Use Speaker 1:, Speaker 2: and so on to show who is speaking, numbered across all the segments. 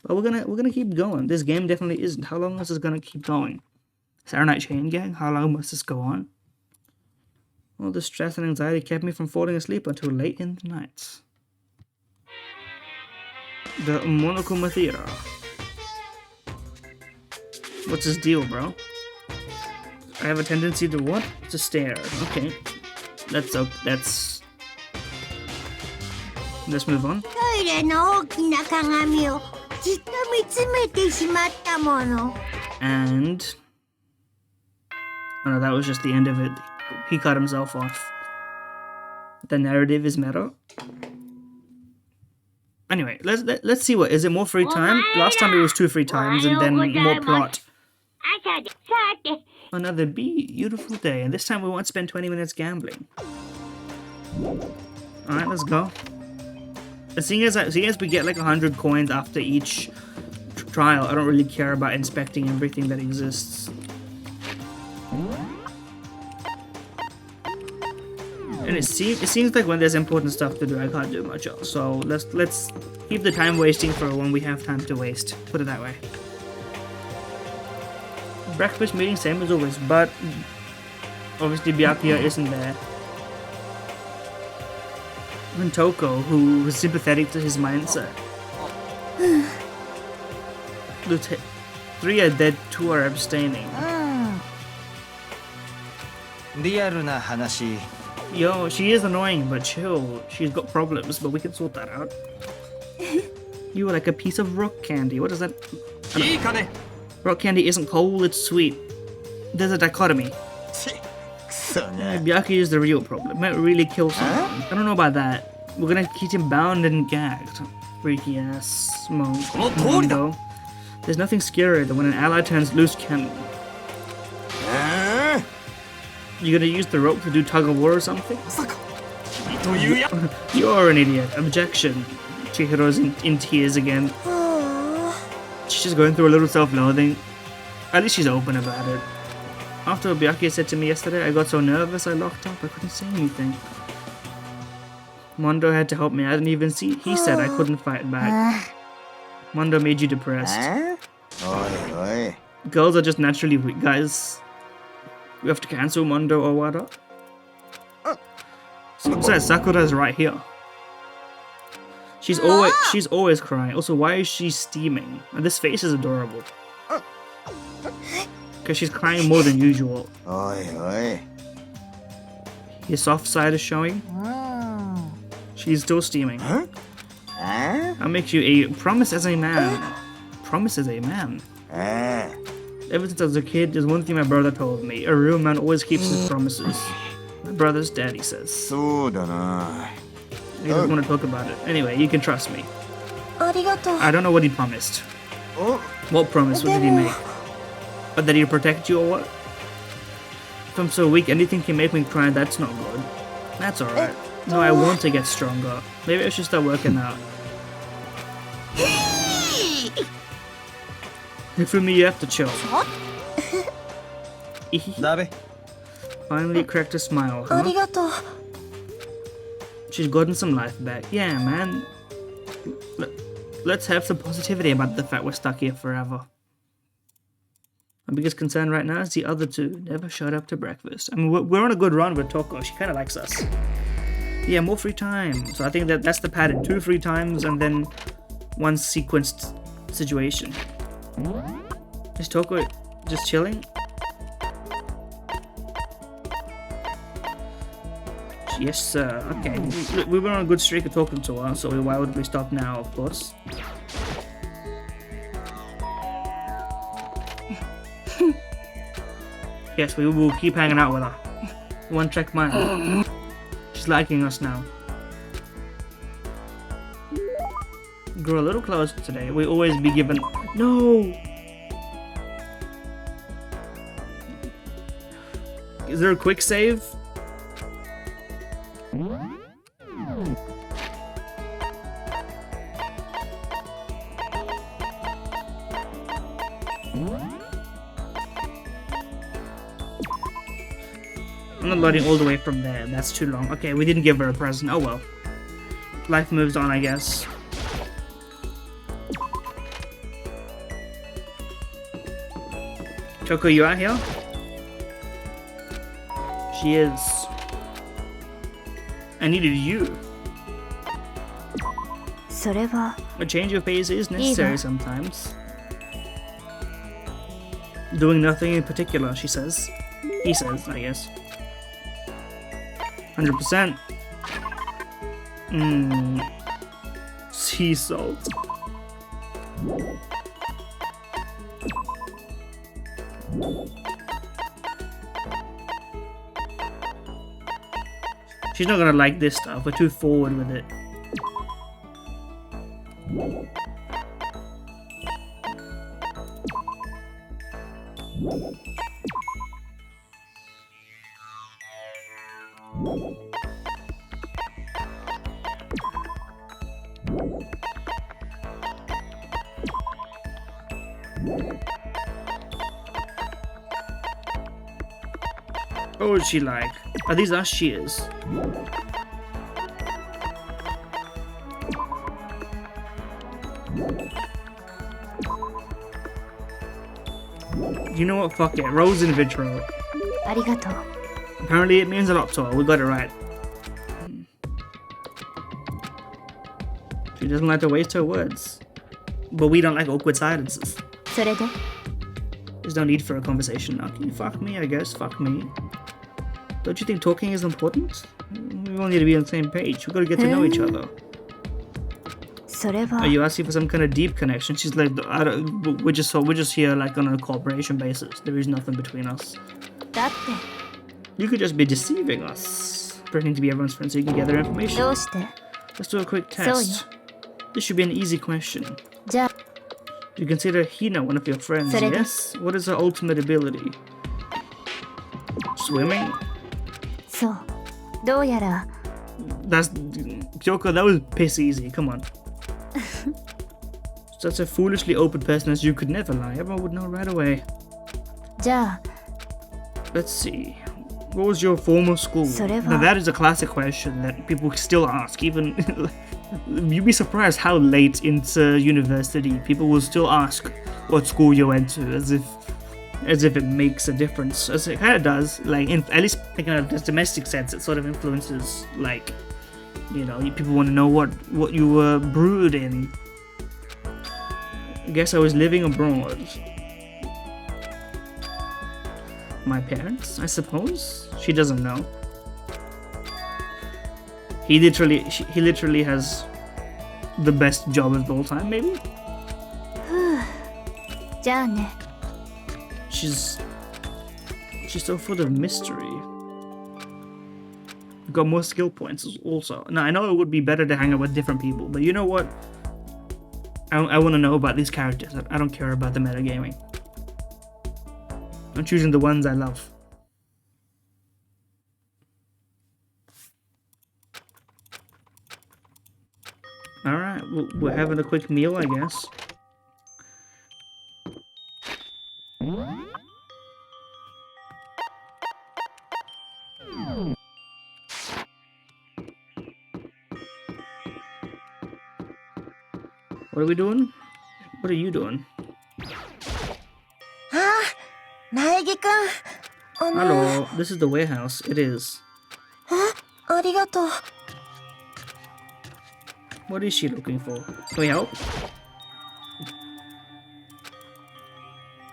Speaker 1: But we're gonna keep going. This game definitely isn't. How long is this gonna keep going? Saturday Night Chain Gang? How long must this go on? All the stress and anxiety kept me from falling asleep until late in the night. The Monokuma Theater. What's his deal, bro? I have a tendency to what? To stare. Okay. Let's move on. And oh no, that was just the end of it. He cut himself off. The narrative is meta. Anyway, let's see what is it. More free time? Last time it was 2 free times and then more plot. Another beautiful day, and this time we won't spend 20 minutes gambling. Alright, let's go. Seeing as we get like 100 coins after each trial, I don't really care about inspecting everything that exists. And it seems like when there's important stuff to do, I can't do much else. So let's keep the time wasting for when we have time to waste. Put it that way. Breakfast meeting, same as always, but obviously Byakuya isn't there. And Toko, who was sympathetic to his mindset. The 3 are dead, 2 are abstaining. Yo, she is annoying, but chill. She's got problems, but we can sort that out. You are like a piece of rock candy. What is that? Rock candy isn't cold, it's sweet. There's a dichotomy. Byakuya is the real problem. Might really kill someone. I don't know about that. We're gonna keep him bound and gagged. Freaky ass Mondo. There's nothing scarier than when an ally turns loose cannon. You gonna use the rope to do tug of war or something? You're an idiot. Objection. Chihiro's in tears again. She's just going through a little self-loathing. At least she's open about it. After what Byakuya said to me yesterday, I got so nervous I locked up. I couldn't say anything. Mondo had to help me. I didn't even see. He said I couldn't fight back. Mondo made you depressed. Girls are just naturally weak, guys. We have to cancel Mondo Owada. Besides, Sakura's right here. She's always crying. Also, why is she steaming? And this face is adorable. Because she's crying more than usual. His soft side is showing. She's still steaming. I'll make you a promise as a man. Promise as a man. Ever since I was a kid, there's one thing my brother told me. A real man always keeps his promises. My brother's daddy says. He doesn't want to talk about it. Anyway, you can trust me. I don't know what he promised. What promise? What did he make? That he'd protect you or what? If I'm so weak, anything can make me cry, that's not good. That's alright. No, I want to get stronger. Maybe I should start working out. For me, you have to chill. Finally cracked a smile, huh? She's gotten some life back. Yeah, man. Let's have some positivity about the fact we're stuck here forever. My biggest concern right now is the other 2 never showed up to breakfast. I mean, we're on a good run with Toko. She kind of likes us. Yeah, more free time. So I think that's the pattern. 2 free times and then 1 sequenced situation. Is Toko just chilling? Yes, sir. Okay. We were on a good streak of talking to her, so why would we stop now, of course? Yes, we will keep hanging out with her. One track mind. She's liking us now. Grow a little closer today. We always be given. No! Is there a quick save? I'm not loading all the way from there. That's too long. Okay, we didn't give her a present. Oh well. Life moves on, I guess. Choco, you out here? She is. I needed you. A change of pace is necessary sometimes. Doing nothing in particular, she says. He says, I guess. 100%. Sea salt. She's not gonna like this stuff. We're too forward with it. What would she like? Are these us shears? You know what? Fuck it. Rose in vitro. Apparently it means a lot to her. We got it right. She doesn't like to waste her words. But we don't like awkward silences. There's no need for a conversation now. Can you fuck me, I guess? Fuck me. Don't you think talking is important? We all need to be on the same page. We gotta get to know each other. Are you asking for some kind of deep connection? She's like, we're just here like on a cooperation basis. There is nothing between us. You could just be deceiving us, pretending to be everyone's friend so you can gather information. Let's do a quick test. This should be an easy question. Do you consider Hina one of your friends? Yes. What is her ultimate ability? Swimming? That's Kyoko, that was piss easy, come on. Such a foolishly open person as you could never lie. Everyone would know right away. Let's see. What was your form of school? Now that is a classic question that people still ask. Even you'd be surprised how late into university people will still ask what school you went to, as if it makes a difference. As it kind of does. Like at least in a domestic sense, it sort of influences. Like, you know, people want to know what you were brewed in. I guess I was living abroad. My parents, I suppose? She doesn't know. He literally has the best job of all time, maybe? She's so full of mystery. Got more skill points also. Now, I know it would be better to hang out with different people, but you know what? I want to know about these characters. I don't care about the metagaming. I'm choosing the ones I love. Alright, we're having a quick meal, I guess. What are we doing? What are you doing?
Speaker 2: Naegi-kun.
Speaker 1: Hello, this is the warehouse. It is.
Speaker 2: Arigato.
Speaker 1: What is she looking for? Can we help?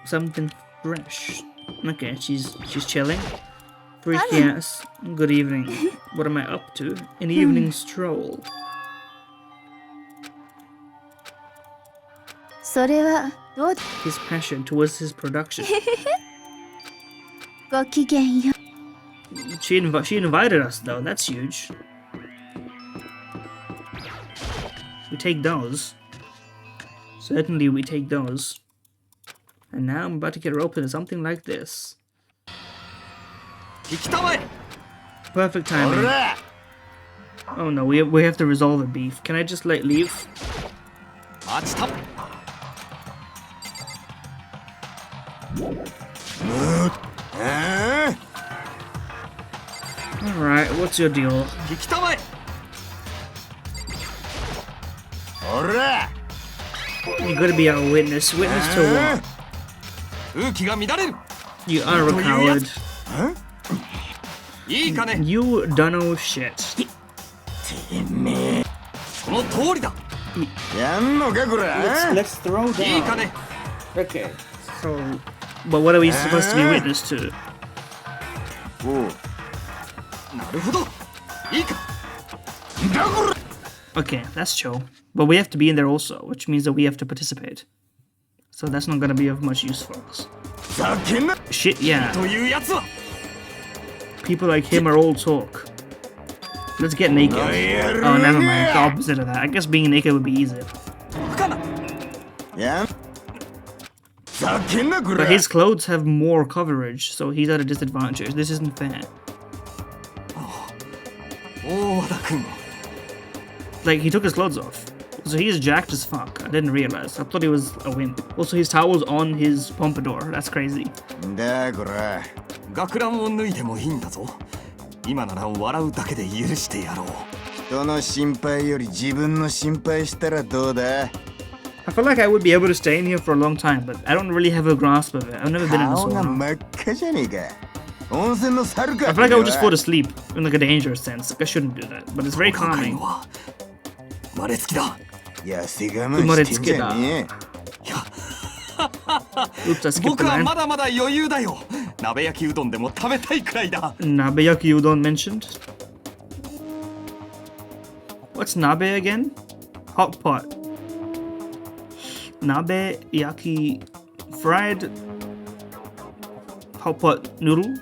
Speaker 1: Something fresh. Okay, she's chilling. Freaky ass. Good evening. What am I up to? An evening stroll. His passion towards his production. She invited us though, that's huge. We take those. Certainly we take those. And now I'm about to get her open to something like this. Perfect timing. Oh no, we have to resolve the beef. Can I just like leave? Alright, what's your deal? You gotta be our witness. Witness to what? You are a coward. You don't know shit. Let's throw down. Okay, so... But what are we supposed to be witness to? Okay, that's chill. But we have to be in there also, which means that we have to participate. So that's not gonna be of much use for us. Shit, yeah. People like him are all talk. Let's get naked. Oh, never mind. The opposite of that. I guess being naked would be easier. But his clothes have more coverage, so he's at a disadvantage. This isn't fair. Like, he took his clothes off. So he's jacked as fuck. I didn't realize. I thought he was a wimp. Also, his towel's on his pompadour. That's crazy. I feel like I would be able to stay in here for a long time, but I don't really have a grasp of it. I've never been in a sauna. I feel like I would just fall asleep in like a dangerous sense. Like I shouldn't do that, but it's very calming. Oops, I skipped the line. Nabeyaki udon mentioned. What's nabe again? Hot pot. Nabe yaki fried hot pot noodle.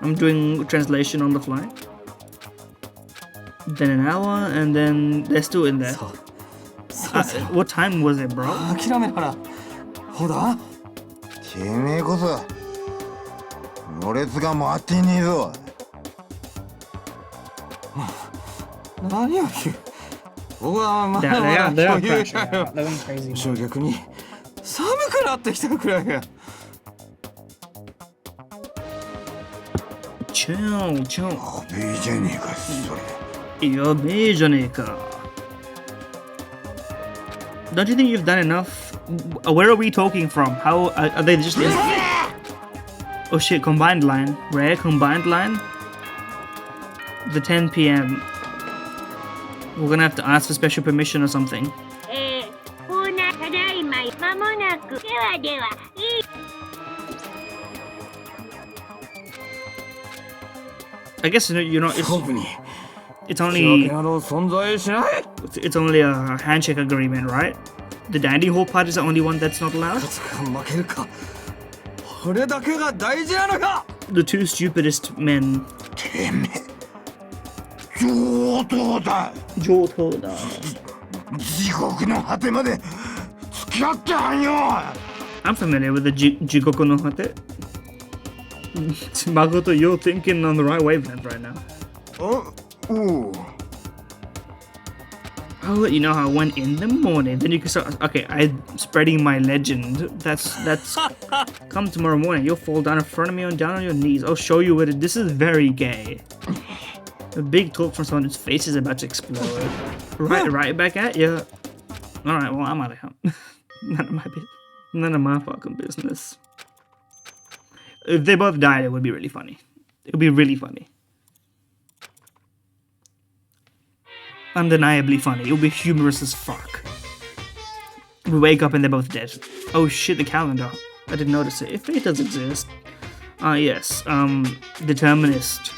Speaker 1: I'm doing translation on the fly. Then an hour, and then they're still in there. What time was it, bro? They are crashing out. They're going crazy. Chill. Don't you think you've done enough? Where are we talking from? How are they just in? Oh shit, combined line. Rare combined line? The 10 p.m. We're gonna have to ask for special permission or something. I guess you're not. It's only a handshake agreement, right? The dandy hole part is the only one that's not allowed. The two stupidest men. I'm familiar with the Jigoku no Hate. Makoto, you're thinking on the right wavelength right now. I'll let you know how I went in the morning. Then you can start. Okay, I'm spreading my legend. That's. Come tomorrow morning. You'll fall down in front of me and down on your knees. I'll show you what it. This is very gay. A big talk from someone whose face is about to explode. Right back at you. All right. Well, I'm out of here. None of my fucking business. If they both died, it would be really funny. It would be really funny. Undeniably funny. It would be humorous as fuck. We wake up and they're both dead. Oh shit, the calendar. I didn't notice it. If fate does exist. Yes. Determinist.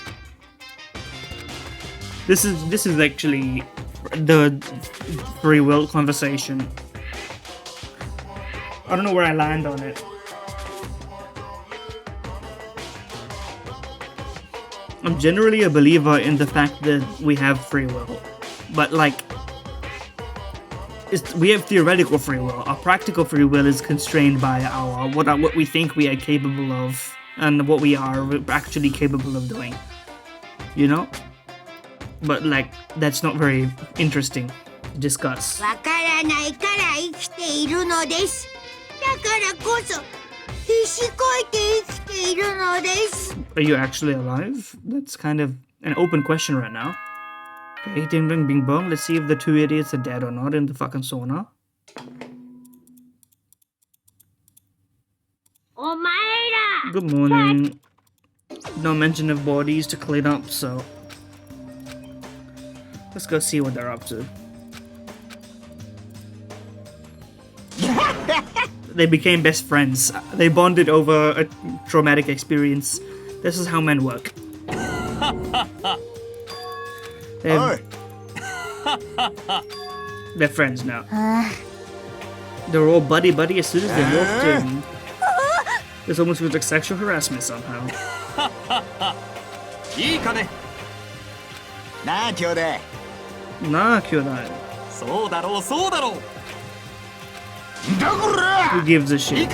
Speaker 1: This is actually the free will conversation. I don't know where I land on it. I'm generally a believer in the fact that we have free will. But like, we have theoretical free will. Our practical free will is constrained by what we think we are capable of and what we are actually capable of doing. You know? But like, that's not very interesting to discuss. Are you actually alive? That's kind of an open question right now. Okay, ding ding bing bong. Let's see if the two idiots are dead or not in the fucking sauna. Good morning. No mention of bodies to clean up, so let's go see what they're up to. They became best friends. They bonded over a traumatic experience. This is how men work. They're friends now. They're all buddy-buddy as soon as they walked in. This almost feels like sexual harassment somehow. Nah, kyodai. Who gives a shit?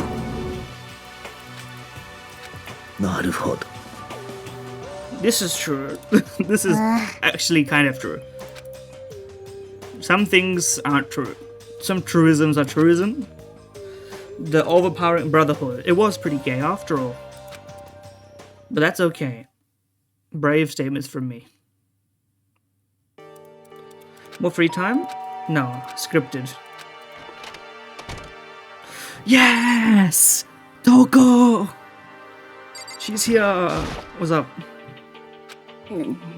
Speaker 1: This is true. This is actually kind of true. Some things aren't true. Some truisms are truism. The overpowering brotherhood. It was pretty gay after all. But that's okay. Brave statements from me. More free time? No, scripted. Yes! Toko! She's here! What's up?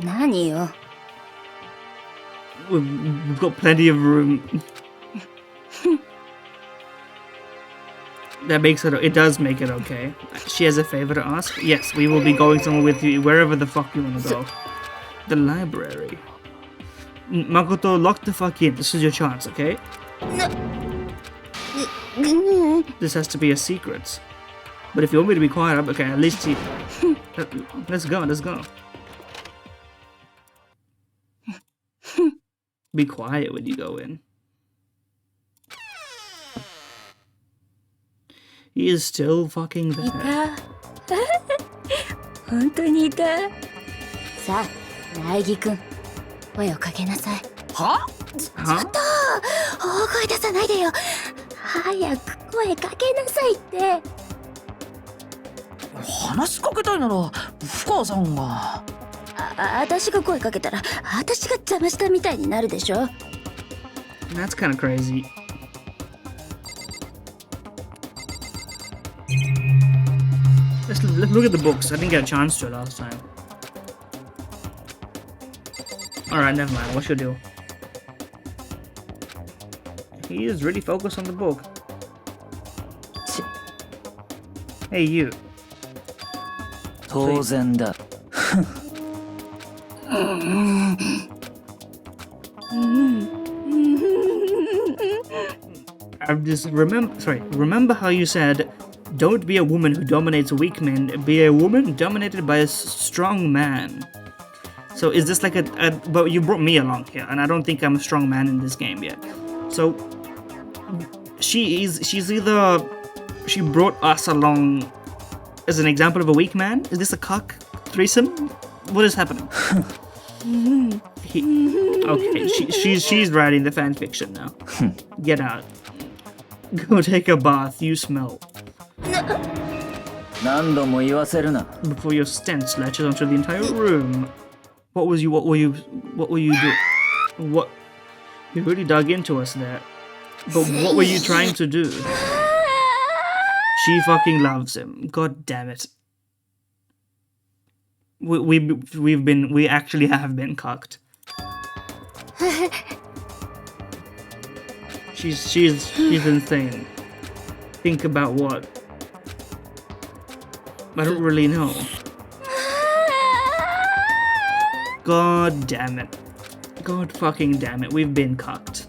Speaker 2: 何よ
Speaker 1: We've got plenty of room. That makes it does make it okay. She has a favor to ask? Yes, we will be going somewhere with you, wherever the fuck you want to go. The library. Makoto, lock the fuck in. This is your chance, okay? This has to be a secret. But if you want me to be quiet, okay, at least you... Let's go, let's go. Be quiet when you go in. He is still fucking there.
Speaker 2: 本当にいたさあ、苗木くん声をかけなさいは？ちょっと大声出さないでよ早く声かけなさいって
Speaker 3: 話しかけたいなら深川さんが
Speaker 2: 私が声かけたら私が邪魔したみたいになるでしょ
Speaker 1: That's kind of crazy. Let's look at the books. I didn't get a chance to last time. Alright, never mind. What's your deal? He is really focused on the book. Hey, you.
Speaker 3: 当然だ
Speaker 1: Remember how you said, don't be a woman who dominates weak men, be a woman dominated by a strong man. So is this like but you brought me along here, and I don't think I'm a strong man in this game yet. So she's either, she brought us along as an example of a weak man? Is this a cock threesome? What is happening? Okay, she's writing the fan fiction now. Get out. Go take a bath, you smell.
Speaker 3: 何度も言わせるな
Speaker 1: Before your stench latches onto the entire room. What were you doing? What? You really dug into us there. But what were you trying to do? She fucking loves him. God damn it. We actually have been cocked. She's insane. Think about what? I don't really know. God damn it. God fucking damn it. We've been cocked.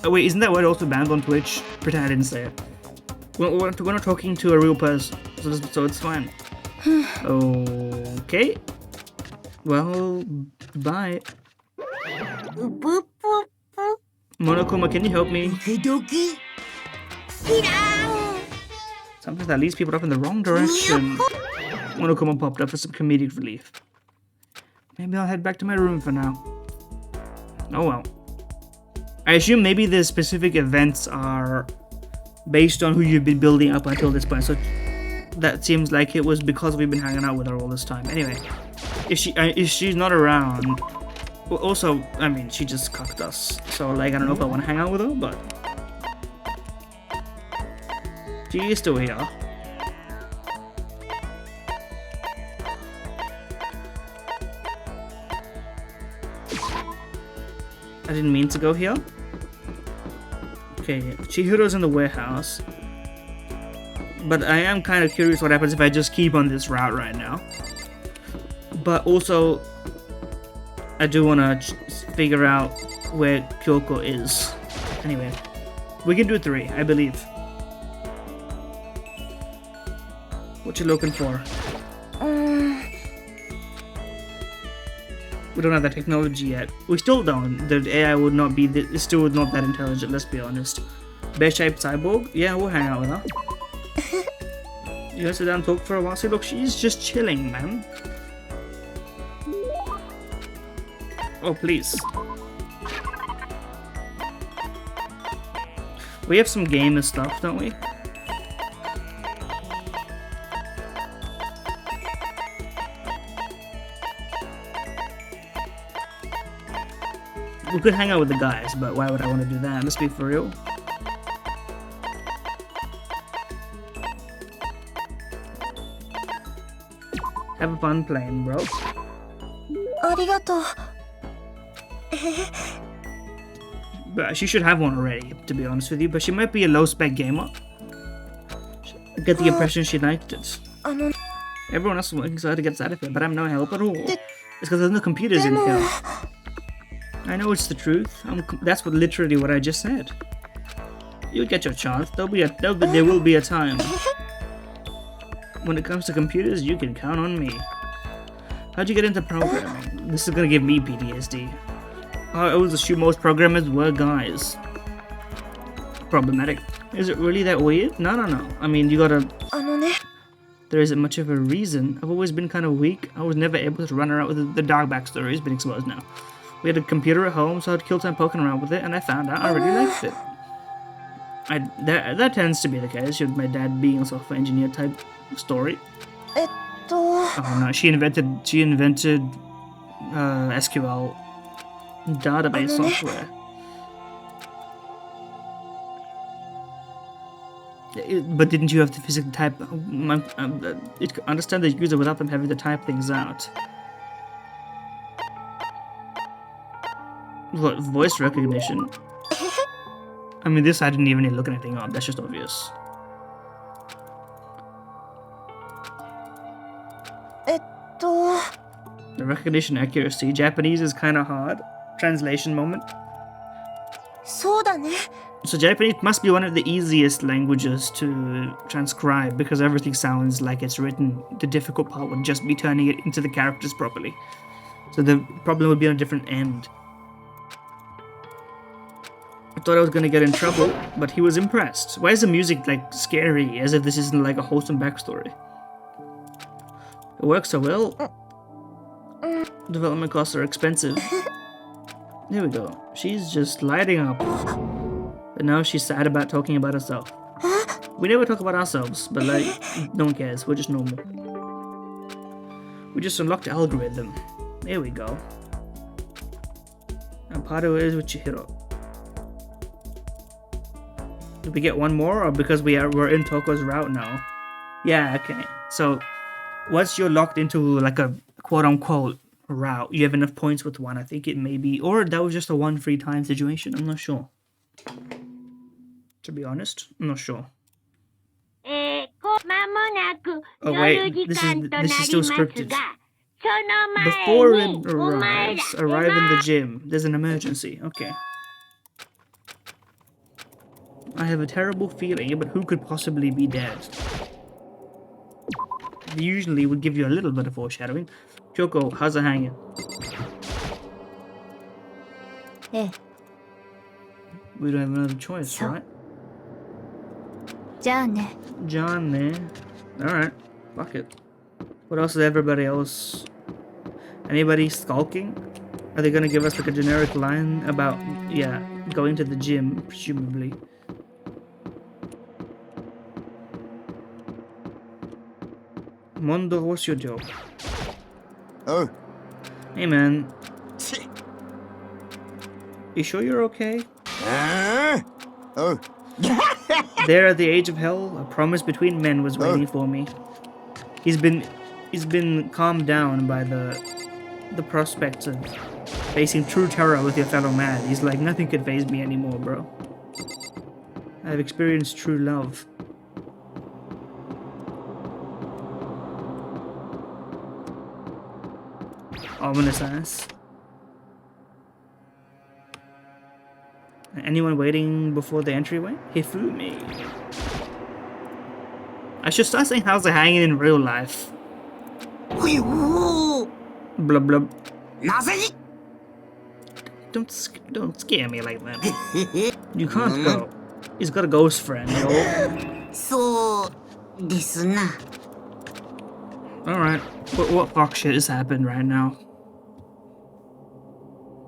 Speaker 1: Oh wait, isn't that word also banned on Twitch? Pretend I didn't say it. We're not talking to a real person, so it's fine. Okay. Well, bye. Monokuma, can you help me? Sometimes that leads people up in the wrong direction. Monokuma popped up for some comedic relief. Maybe I'll head back to my room for now. Oh well. I assume maybe the specific events are based on who you've been building up until this point. So that seems like it was because we've been hanging out with her all this time. Anyway, if she's not around, well, also, I mean, she just cucked us. So like, I don't know if I want to hang out with her, but she is still here. I didn't mean to go here. Okay, Chihiro's in the warehouse. But I am kind of curious what happens if I just keep on this route right now. But also, I do want to figure out where Kyoko is. Anyway, we can do 3, I believe. What you looking for? We don't have that technology yet. We still don't. The AI would not be. It's still not that intelligent. Let's be honest. Bear-shaped cyborg? Yeah, we'll hang out with her. You guys sit down and talk for a while. See, look, she's just chilling, man. Oh, please. We have some gamer stuff, don't we? We could hang out with the guys, but why would I want to do that? Let's be for real. Have fun playing, bro. But she should have one already, to be honest with you. But she might be a low-spec gamer. I get the impression she liked it. Everyone else is working so hard to get out of it, but I'm no help at all. It's because there's no computers in here. I know it's the truth. That's literally what I just said. You'll get your chance. There will be a time. When it comes to computers, you can count on me. How'd you get into programming? This is gonna give me PTSD. I always assume most programmers were guys. Problematic. Is it really that weird? No. I mean, you gotta... There isn't much of a reason. I've always been kind of weak. I was never able to run around with the dark backstory has been exposed now. We had a computer at home, so I'd kill time poking around with it, and I found out I really liked it. That tends to be the case with my dad being a software engineer type story. Oh no, she invented SQL database software. But didn't you have to physically type? Understand the user without them having to type things out. What, voice recognition? I mean, this I didn't even need to look anything up. That's just obvious. The recognition accuracy. Japanese is kind of hard. Translation moment. So Japanese must be one of the easiest languages to transcribe because everything sounds like it's written. The difficult part would just be turning it into the characters properly. So the problem would be on a different end. I thought I was gonna get in trouble, but he was impressed. Why is the music like scary, as if this isn't like a wholesome backstory? It works so well. Development costs are expensive. There we go. She's just lighting up. But now she's sad about talking about herself. We never talk about ourselves, but like, no one cares. We're just normal. We just unlocked the algorithm. There we go. And part of it is with Chihiro. Did we get one more, or because we're in Toko's route now? Yeah, okay. So, once you're locked into like a quote-unquote route, you have enough points with one, I think it may be, or that was just a one free time situation, I'm not sure. To be honest, I'm not sure. Oh wait, this is still scripted. Before it arrive in the gym. There's an emergency, okay. I have a terrible feeling, but who could possibly be dead? They usually would give you a little bit of foreshadowing. Kyoko, how's it hanging? We don't have another choice, right? John, alright, fuck it. What else is everybody else? Anybody skulking? Are they gonna give us like a generic line about, yeah, going to the gym, presumably? Mondo, what's your job?
Speaker 4: Oh.
Speaker 1: Hey man. You sure you're okay?
Speaker 4: Oh.
Speaker 1: There at the age of hell, a promise between men was waiting for me. He's been calmed down by the prospect of Facing true terror with your fellow man. He's like, nothing could faze me anymore, bro. I've experienced true love. Ominous ass. Anyone waiting before the entryway? Hifumi. I should start saying how's it hanging in real life. Blub blub. Don't scare me like that. You can't go. He's got a ghost friend, yo. Alright. What fuck shit has happened right now?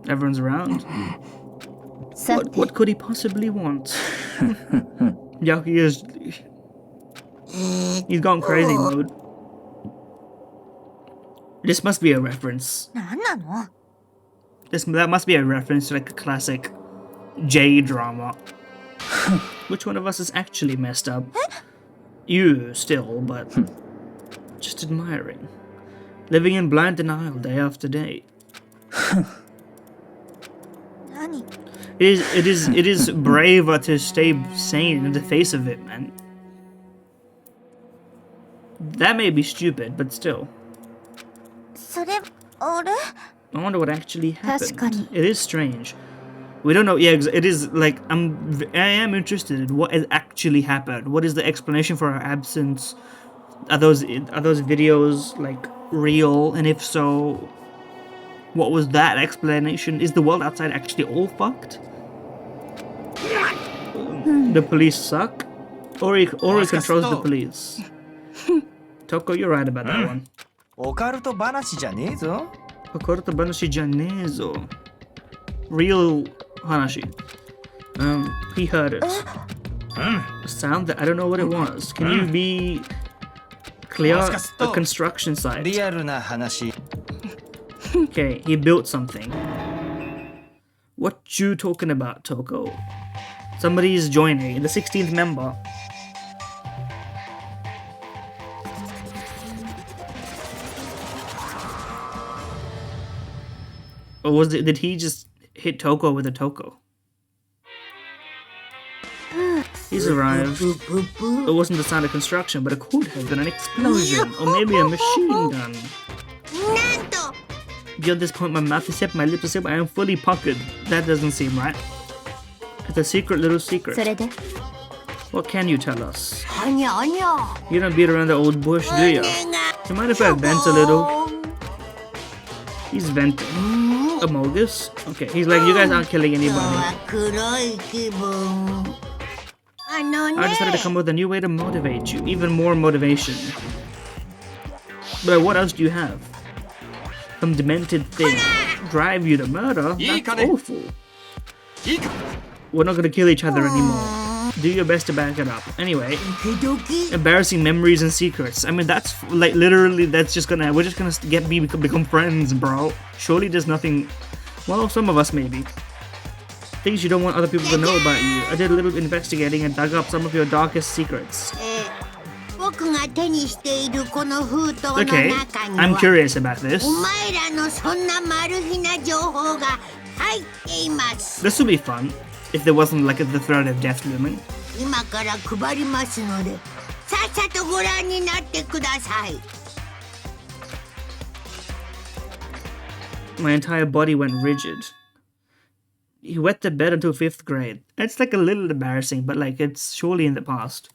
Speaker 1: Everyone's around. What could he possibly want? Yaki is... He's gone crazy mode. This must be a reference. That must be a reference to like a classic J-drama. Which one of us is actually messed up? You still, but just admiring. Living in blind denial day after day. It is braver to stay sane in the face of it, man. That may be stupid, but still. I wonder what actually happened. It is strange. We don't know. Yeah, it is like I am interested in what has actually happened. What is the explanation for our absence? Are those videos like real? And if so, what was that explanation? Is the world outside actually all fucked? The police suck, or he controls the police. Toko, you're right about that one. Occurto banashi janezo. Real hanashi. He heard it. A sound that I don't know what it was. Can you be clear? A construction site. Okay, he built something. What you talking about, Toko? Somebody's joining, the 16th member. Or did he just hit Toko with a Toko? He's arrived. It wasn't the sound of construction, but it could have been an explosion, or maybe a machine gun. Beyond this point, my mouth is set, my lips are sealed, I am fully puckered. That doesn't seem right. It's a secret little secret. What can you tell us? You don't beat around the old bush, do you? You mind if I vent a little? He's venting. Amogus? Okay, he's like, you guys aren't killing anybody. I decided to come up with a new way to motivate you. Even more motivation. But what else do you have? Some demented thing. Drive you to murder? That's awful. We're not gonna kill each other anymore. Do your best to back it up. Anyway, embarrassing memories and secrets. I mean, that's like literally. That's just gonna. We're just gonna become friends, bro. Surely there's nothing. Well, some of us maybe. Things you don't want other people to know about you. I did a little investigating and dug up some of your darkest secrets. Okay, I'm curious about this. This would be fun. If there wasn't like the threat of death looming. My entire body went rigid. He wet the bed until 5th grade. It's like a little embarrassing, but like it's surely in the past.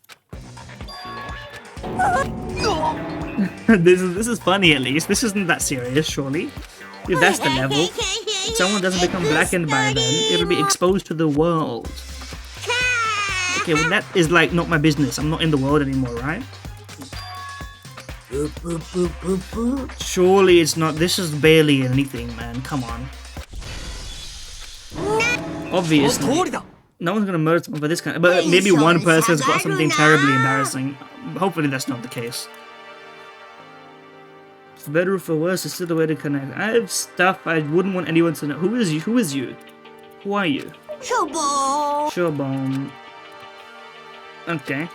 Speaker 1: This is funny at least. This isn't that serious, surely. If that's the level. If someone doesn't become blackened by then, it'll be exposed to the world. Okay, well that is like not my business. I'm not in the world anymore, right? Surely it's not. This is barely anything, man. Come on. Obviously. No one's gonna murder someone for this kind. But maybe one person's got something terribly embarrassing. Hopefully that's not the case. For better or for worse, it's still the way to connect. I have stuff I wouldn't want anyone to know. Who is you? Who is you? Who are you? Showbone. Okay.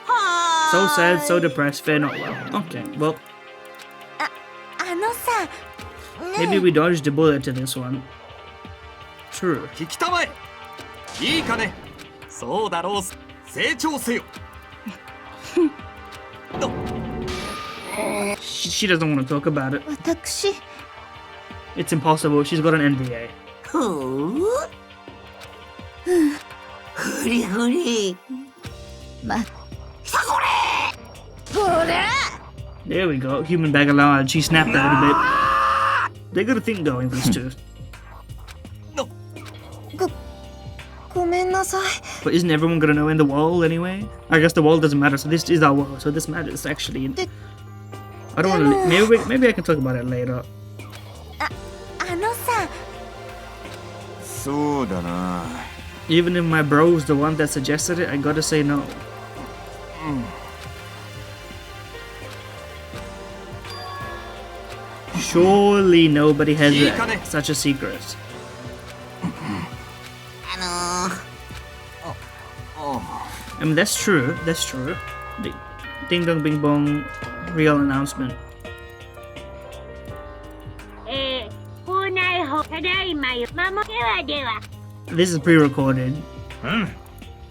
Speaker 1: So sad, so depressed, fare not well. Okay, well. Maybe we dodged a bullet to this one. true.
Speaker 5: 聞きたまえ。いいかね。そうだろう。成長せよ。
Speaker 1: She doesn't want to talk about it.
Speaker 2: 私
Speaker 1: It's impossible. She's got an NDA.
Speaker 2: フリフリまこれ
Speaker 1: There we go. Human bag of lard. She snapped that a bit. They got a thing going, these two.
Speaker 2: ごめんなさい
Speaker 1: But isn't everyone gonna know in the wall anyway? I guess the wall doesn't matter, so this is our wall, so this matters actually. I don't want to. Maybe I can talk about it later.
Speaker 2: あのさ
Speaker 4: そうだな。
Speaker 1: Even if my bro's the one that suggested it, I gotta say no. Surely nobody has such a secret.
Speaker 2: あ
Speaker 1: I mean, that's true. That's true. Ding dong bing bong, real announcement.
Speaker 6: 校内法ただいまよ守ではでは
Speaker 1: This is pre-recorded.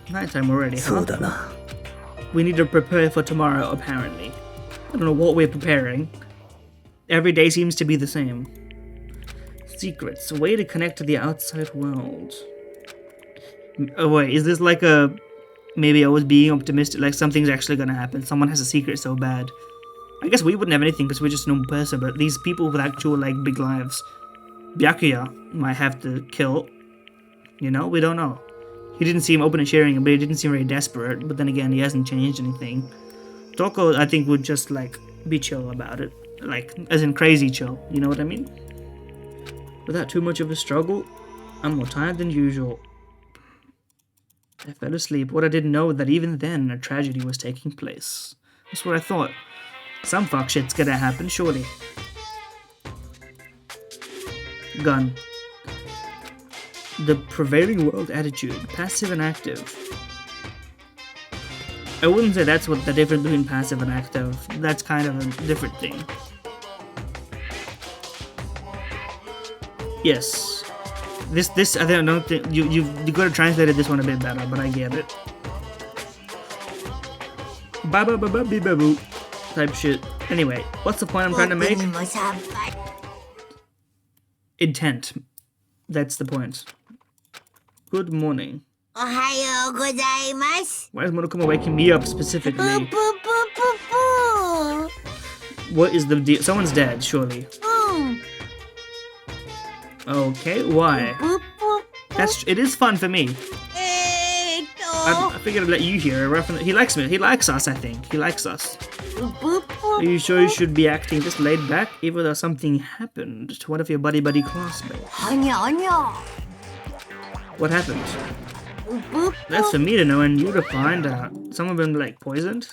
Speaker 1: Nighttime already, huh?
Speaker 3: そうだな。
Speaker 1: We need to prepare for tomorrow, apparently. I don't know what we're preparing. Every day seems to be the same. Secrets, a way to connect to the outside world. Oh wait, is this like a... Maybe I was being optimistic, like something's actually gonna happen. Someone has a secret so bad. I guess we wouldn't have anything because we're just a normal person, but these people with actual, like, big lives. Byakuya might have to kill. You know, we don't know. He didn't seem open and sharing, but he didn't seem very desperate. But then again, he hasn't changed anything. Toko, I think, would just, like, be chill about it. Like, as in crazy chill. You know what I mean? Without too much of a struggle, I'm more tired than usual. I fell asleep. What I didn't know that even then, a tragedy was taking place. That's what I thought. Some fuck shit's gonna happen, surely. Gun. The prevailing world attitude, passive and active. I wouldn't say that's what the difference between passive and active. That's kind of a different thing. Yes. This I don't think you gotta translate this one a bit better, but I get it. Ba ba ba ba ba ba boo type shit. Anyway, what's the point I'm trying to make? Intent. That's the point. Good morning.
Speaker 2: おはようございます
Speaker 1: Why is Monokuma waking me up
Speaker 2: プ
Speaker 1: specifically?
Speaker 2: プププ
Speaker 1: What is the deal? Someone's dead, surely.
Speaker 2: プうん
Speaker 1: Okay, why?
Speaker 2: ププ
Speaker 1: It is fun for me. I figured I'd let you hear a reference. He likes me. He likes us, I think. He likes us.
Speaker 2: プ
Speaker 1: Are you sure you should be acting this laid back, even though something happened to one of your buddy classmates?
Speaker 2: はにゃにゃ
Speaker 1: What happened?
Speaker 2: プ
Speaker 1: That's for me to know and you to find out. Someone been, like, poisoned?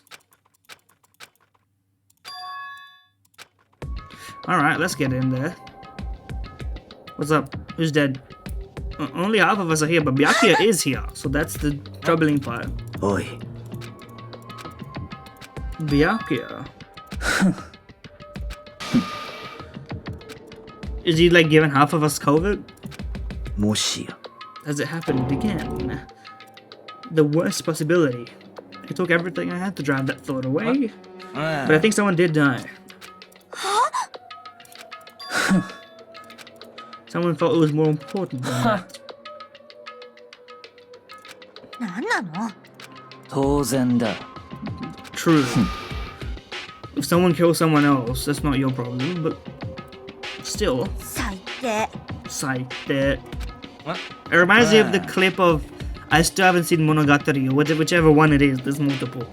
Speaker 1: Alright, let's get in there. What's up? Who's dead? Only half of us are here, but Byakuya is here, so that's the troubling part.
Speaker 3: おい、
Speaker 1: Byakuya. Is he, like, giving half of us COVID?
Speaker 3: もしや。
Speaker 1: Has it happened again? The worst possibility. I took everything I had to drive that thought away. But I think someone did die. Someone felt it was more important than that.
Speaker 2: なんなの
Speaker 3: 当然だ。
Speaker 1: True. If someone kills someone else, that's not your problem, but still.
Speaker 2: 最低
Speaker 1: It reminds me of the clip of I still haven't seen Monogatari, or whichever one it is, there's multiple.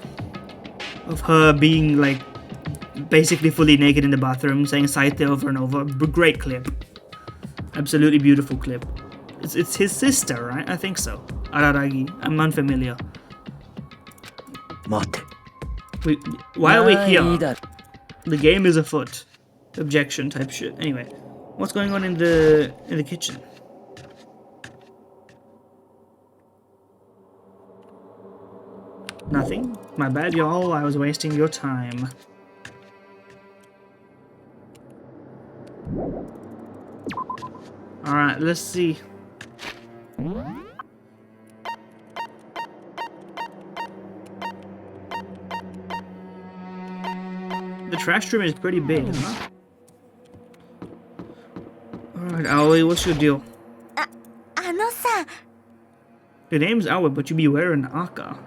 Speaker 1: Of her being like basically fully naked in the bathroom, saying Saite over and over. Great clip. Absolutely beautiful clip. It's his sister, right? I think so. Araragi. I'm unfamiliar.
Speaker 3: 待て。
Speaker 1: Why are we
Speaker 3: いい
Speaker 1: here?
Speaker 3: だろ
Speaker 1: The game is afoot. Objection type shit. Anyway, what's going on in the kitchen? Nothing. My bad, y'all. I was wasting your time. Alright, let's see. The trash room is pretty big, huh? Alright, Aoi, what's your deal?
Speaker 2: あのさ、
Speaker 1: Your name's Aoi, but you be wearing Aka.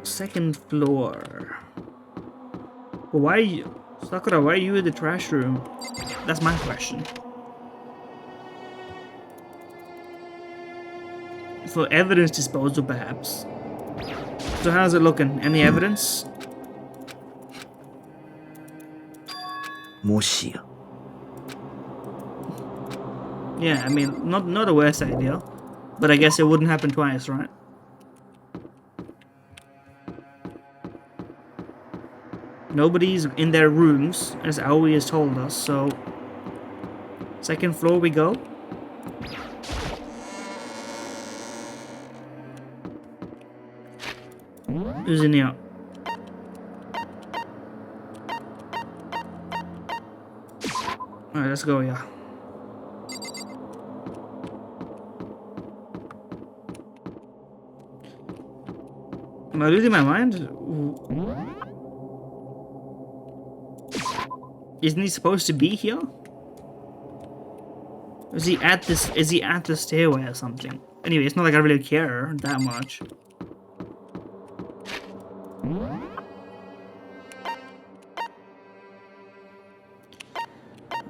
Speaker 1: Second floor. Well, why Sakura, why are you in the trash room? That's my question. For evidence disposal, perhaps. So how's it looking? Any evidence?
Speaker 3: もしや
Speaker 1: Yeah, I mean, not the worst idea. But I guess it wouldn't happen twice, right? Nobody's in their rooms, as Aoi has told us, so... Second floor we go. Who's in here? Alright, let's go, yeah. Am I losing my mind? Isn't he supposed to be here? Is he at the stairway or something? Anyway, it's not like I really care that much.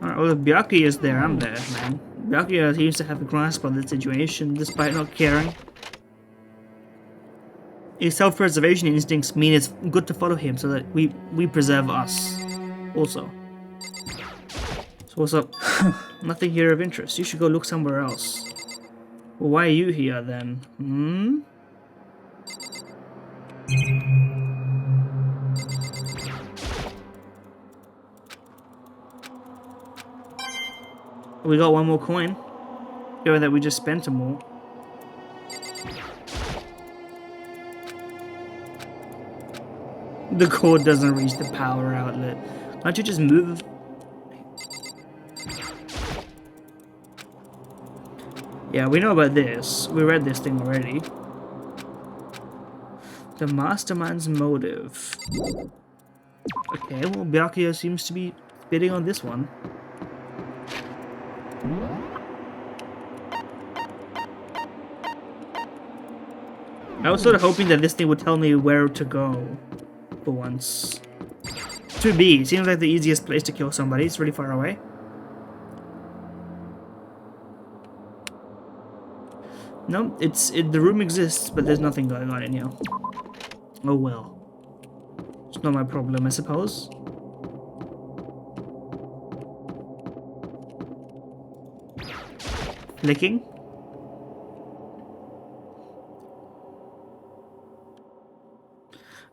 Speaker 1: Alright, well if Byakuya is there, I'm there, man. Byakuya seems to have a grasp on the situation despite not caring. His self-preservation instincts mean it's good to follow him so that we preserve us also. So what's up? Nothing here of interest. You should go look somewhere else. Well, why are you here then? Hmm? We got one more coin. Given that we just spent them all. The cord doesn't reach the power outlet. Can't you just move? Yeah, we know about this. We read this thing already. The mastermind's motive. Okay, well, Byakuya seems to be bidding on this one. I was sort of hoping that this thing would tell me where to go for once. 2B seems like the easiest place to kill somebody. It's really far away. No, the room exists, but there's nothing going on in here. Oh well. It's not my problem, I suppose. Flicking.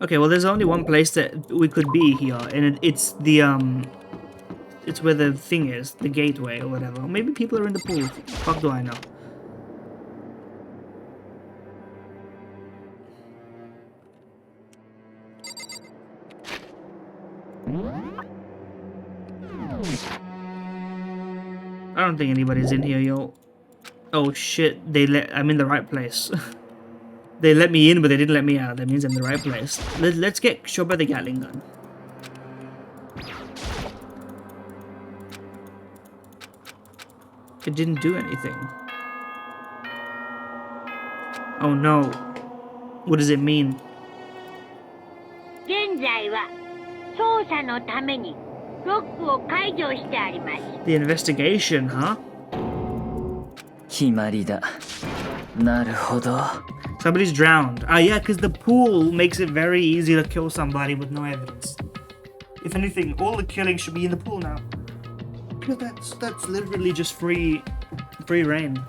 Speaker 1: Okay, well there's only one place that we could be here, and it's the it's where the thing is, the gateway or whatever. Maybe people are in the pool. Fuck do I know. I don't think anybody's in here, yo. Oh shit, I'm in the right place. They let me in, but they didn't let me out. That means I'm in the right place. Let's get shot by the Gatling gun. It didn't do anything. Oh no. What does it mean?
Speaker 6: 現在は捜査のためにロックを解除してあります。
Speaker 1: The investigation, huh?
Speaker 3: 決まりだなるほど
Speaker 1: Somebody's drowned. Ah, yeah, because the pool makes it very easy to kill somebody with no evidence. If anything, all the killing should be in the pool now. That's literally just free reign.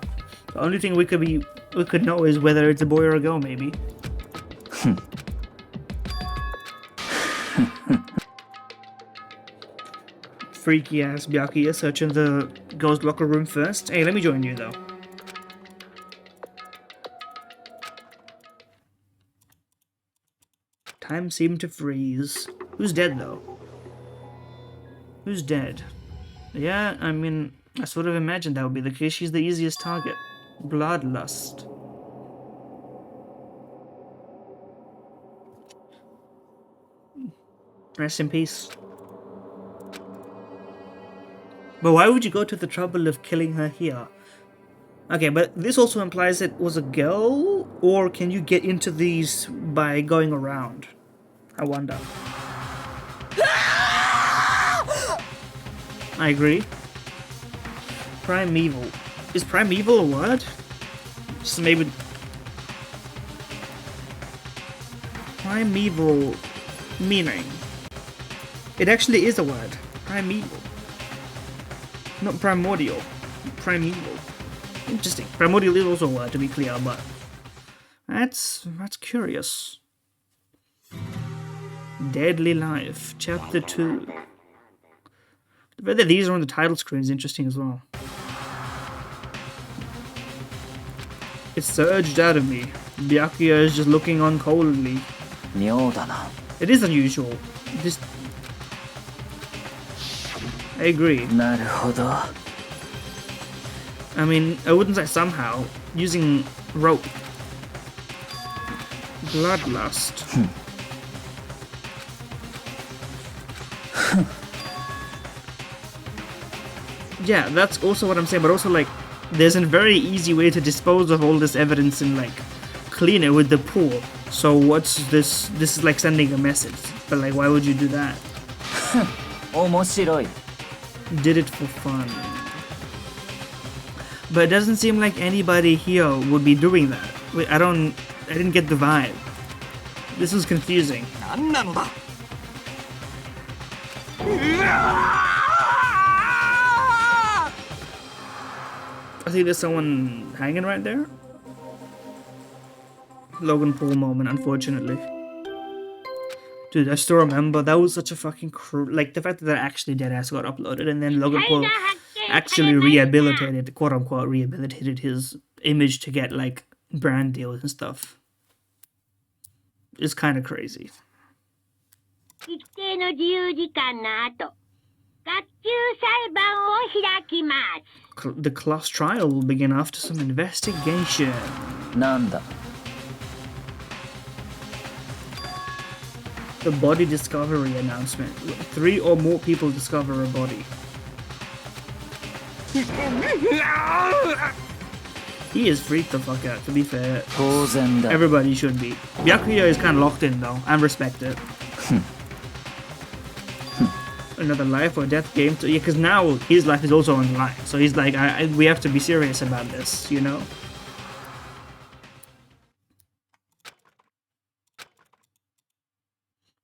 Speaker 1: The only thing we could know is whether it's a boy or a girl, maybe. Freaky ass Byakuya searching the girls' locker room first. Hey, let me join you though. Time seemed to freeze. Who's dead though? Who's dead? Yeah, I mean, I sort of imagined that would be the case. She's the easiest target. Bloodlust. Rest in peace. But why would you go to the trouble of killing her here? Okay, but this also implies it was a girl, or can you get into these by going around? I wonder. I agree. Primeval. Is primeval a word? Just maybe... Primeval meaning. It actually is a word. Primeval. Not primordial. Primeval. Interesting. Primordial is also a word, to be clear, but... That's curious. Deadly Life, Chapter 2. Whether these are on the title screen is interesting as well. It surged out of me. Byakuya is just looking on coldly. It is unusual. This... I agree. I mean, I wouldn't say somehow. Using rope. Bloodlust. Yeah, that's also what I'm saying, but also, like, there's a very easy way to dispose of all this evidence and, like, clean it with the pool. So what's this? This is like sending a message. But, like, why would you do that? Did it for fun. But it doesn't seem like anybody here would be doing that. Wait, I didn't get the vibe. This is confusing. I think there's someone hanging right there. Logan Paul moment, unfortunately. Dude, I still remember that was such a fucking like the fact that actually Deadass got uploaded and then Logan Paul actually rehabilitated, quote unquote, rehabilitated his image to get like brand deals and stuff. It's kind of crazy. The class trial will begin after some investigation. The body discovery announcement. 3 or more people discover a body. He is freaked the fuck out, to be fair. Everybody should be. Byakuya is kind of locked in though, and respect it. Another life or death game. Yeah, because now his life is also on the line. So he's like, we have to be serious about this, you know?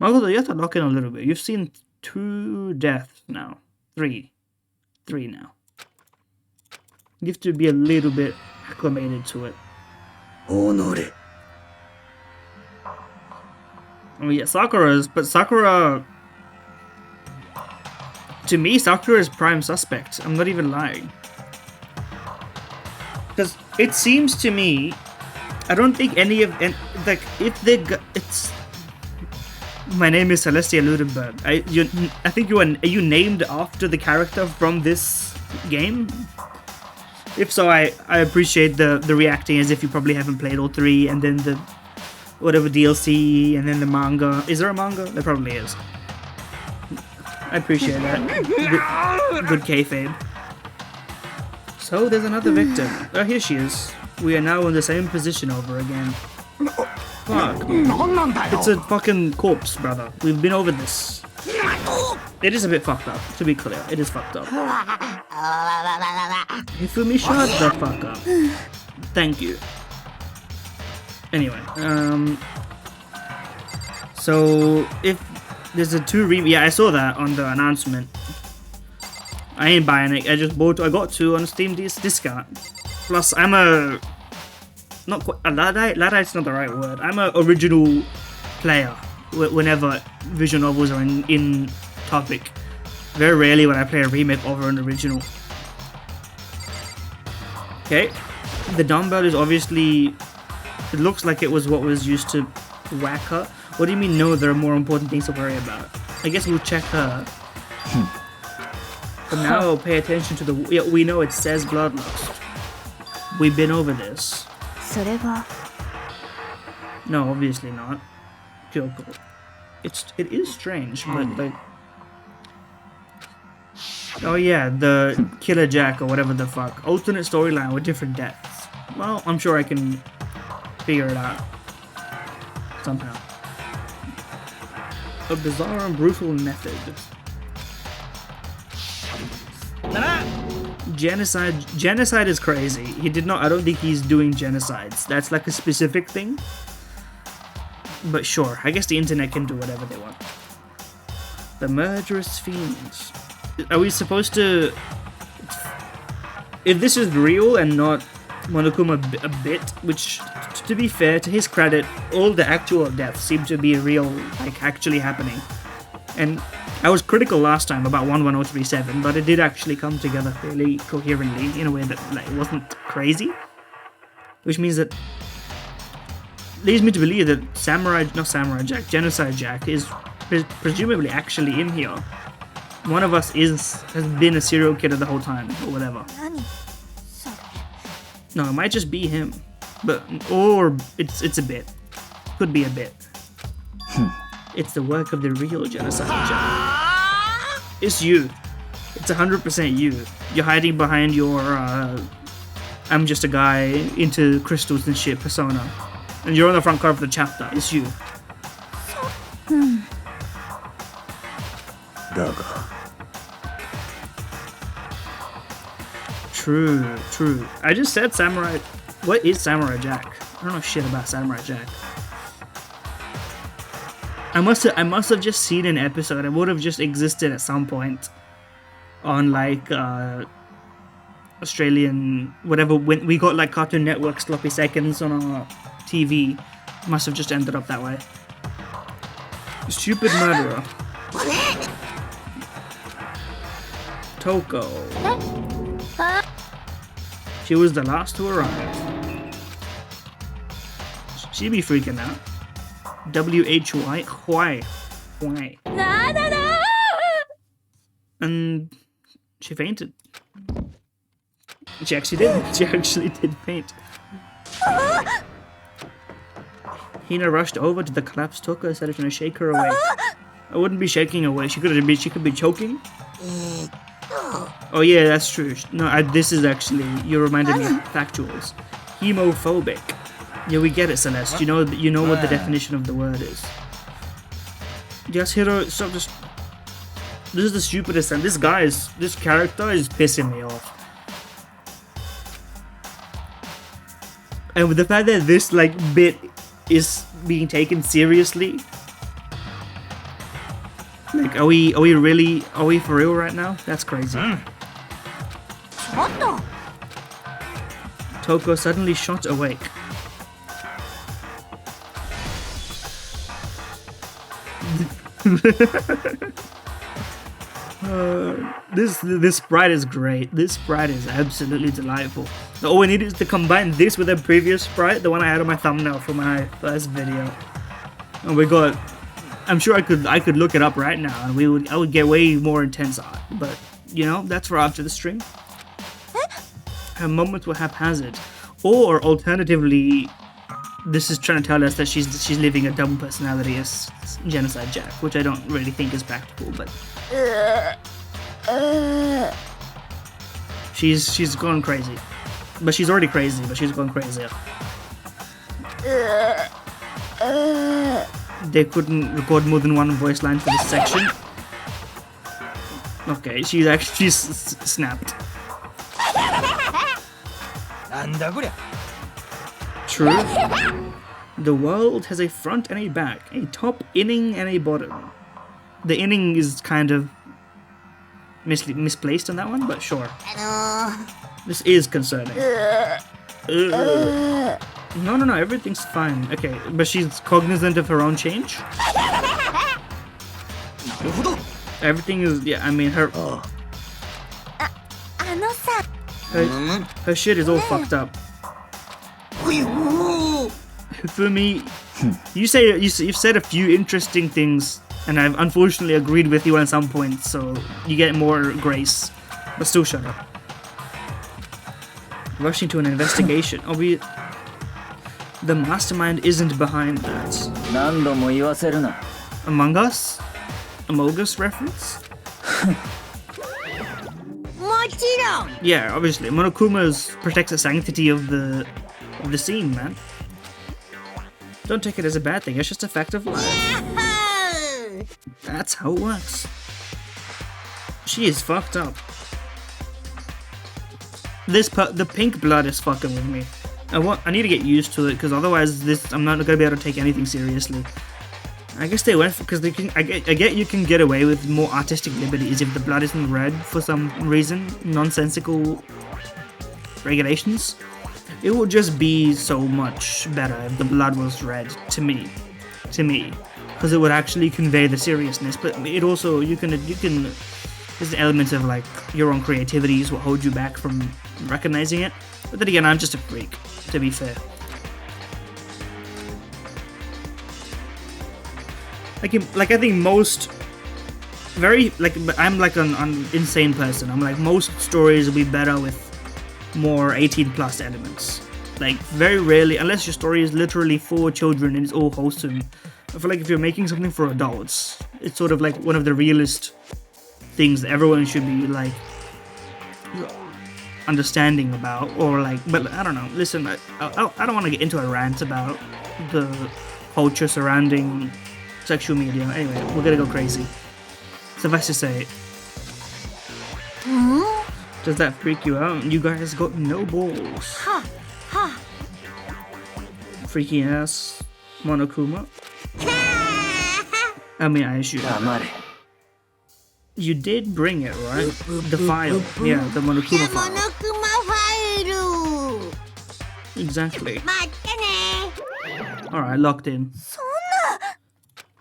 Speaker 1: Makoto, you have to lock in a little bit. You've seen 2 deaths now. 3 now. You have to be a little bit acclimated to it. Oh yeah, but Sakura... To me, Sakura is prime suspect. I'm not even lying. Because it seems to me... I don't think any of... Like, if they... It's... My name is Celestia Ludenberg. I think are you named after the character from this game? If so, I appreciate the reacting as if you probably haven't played all 3, and then the whatever DLC, and then the manga. Is there a manga? There probably is. I appreciate that. Good kayfabe. So there's another victim. Oh, here she is. We are now in the same position over again. Fuck. It's a fucking corpse, brother. We've been over this. It is a bit fucked up, to be clear. It is fucked up. Hifumi, shut the fuck up. Thank you. Anyway, so if there's a 2 yeah, I saw that on the announcement. I ain't buying it. I got 2 on Steam discount. Plus, I'm a... Not quite... A Luddite's not the right word. I'm an original player whenever visual novels are in topic. Very rarely when I play a remake over an original. Okay. The dumbbell is obviously... It looks like it was what was used to whack her. What do you mean, no, there are more important things to worry about? I guess we'll check her. But now pay attention to the... Yeah, we know it says bloodlust. We've been over this.
Speaker 2: それは
Speaker 1: No, obviously not. Kyoko. It is strange, but like... Oh yeah, the Killer Jack or whatever the fuck. Alternate storyline with different deaths. Well, I'm sure I can figure it out. Somehow. A bizarre and brutal method. Genocide is crazy. He did not... I don't think he's doing genocides. That's like a specific thing. But sure, I guess the internet can do whatever they want. The murderous fiends. Are we supposed to... If this is real and not Monokuma a bit, which, to be fair, to his credit, all the actual deaths seem to be real, like actually happening. And I was critical last time about 11037, but it did actually come together fairly coherently in a way that like, wasn't crazy. Which means that... leads me to believe that Genocide Jack is presumably actually in here. One of us has been a serial killer the whole time, or whatever.
Speaker 2: 何それ
Speaker 1: No, it might just be him. Or it's a bit. Could be a bit. It's the work of the real Genocide Jack. It's you. It's 100% you. You're hiding behind your, I'm just a guy into crystals and shit persona. And you're on the front cover of the chapter. It's you. True. I just said Samurai... What is Samurai Jack? I don't know shit about Samurai Jack. I must have just seen an episode. It would have just existed at some point on like Australian whatever. When we got like Cartoon Network sloppy seconds on our TV, must have just ended up that way. Stupid murderer. Toko. She was the last to arrive. She be freaking out. WHY? Why? And she fainted. She actually did. She actually did faint. Hina rushed over to the collapsed Toko and said, "Trying to shake her awake." I wouldn't be shaking her awake. She could be choking. Oh yeah, that's true. No, this is actually... You reminded me of factuals. Hemophobic. Yeah, we get it, Celeste. You know what the definition of the word is. Yes, Hiro, stop just... This is the stupidest, and this character is pissing me off. And with the fact that this, like, bit is being taken seriously... Like, are we for real right now? That's crazy. Toko suddenly shot awake. This sprite is great. This sprite is absolutely delightful. All we need is to combine this with a previous sprite, the one I had on my thumbnail for my first video, and we got... I'm sure I could look it up right now, and I would get way more intense art. But you know, that's for after the stream. Her moments were haphazard, or alternatively, this is trying to tell us that she's living a double personality as Genocide Jack, which I don't really think is practical. But she's gone crazy. But she's already crazy. But she's gone crazier. They couldn't record more than one voice line for this section. Okay, she's snapped. True. The world has a front and a back, a top inning and a bottom. The inning is kind of misplaced on that one, but sure. This is concerning. No, everything's fine. Okay, but she's cognizant of her own change? Everything is... Yeah, I mean, her shit is all fucked up. For me, you've said a few interesting things, and I've unfortunately agreed with you on some points, so you get more grace. But still shut up. Rushing to an investigation. The mastermind isn't behind that.
Speaker 3: 何度も言わせるな。
Speaker 1: Among Us? Among Us reference?
Speaker 6: もちろん
Speaker 1: Yeah, obviously. Monokuma protects the sanctity of the scene, man. Don't take it as a bad thing, it's just a fact of life. That's how it works. She is fucked up. The pink blood is fucking with me. I need to get used to it, because otherwise I'm not gonna be able to take anything seriously. I guess they went because they can. I get you can get away with more artistic liberties if the blood isn't red for some reason, nonsensical regulations. It would just be so much better if the blood was red to me, because it would actually convey the seriousness. But it also you can. There's an element of like your own creativity is what holds you back from recognizing it. But then again, I'm just a freak, to be fair. Like I think most I'm like an insane person. I'm like most stories will be better with more 18+ elements. Like very rarely, unless your story is literally for children and it's all wholesome. I feel like if you're making something for adults, it's sort of like one of the realest things that everyone should be like understanding about, or like. But I don't know. Listen, I don't want to get into a rant about the culture surrounding sexual media. Anyway, we're gonna go crazy. Suffice to say, does that freak you out? You guys got no balls. Freaky ass Monokuma. I mean, I assume. You did bring it, right? The file. Yeah, the Monokuma file. Exactly. Alright, locked in.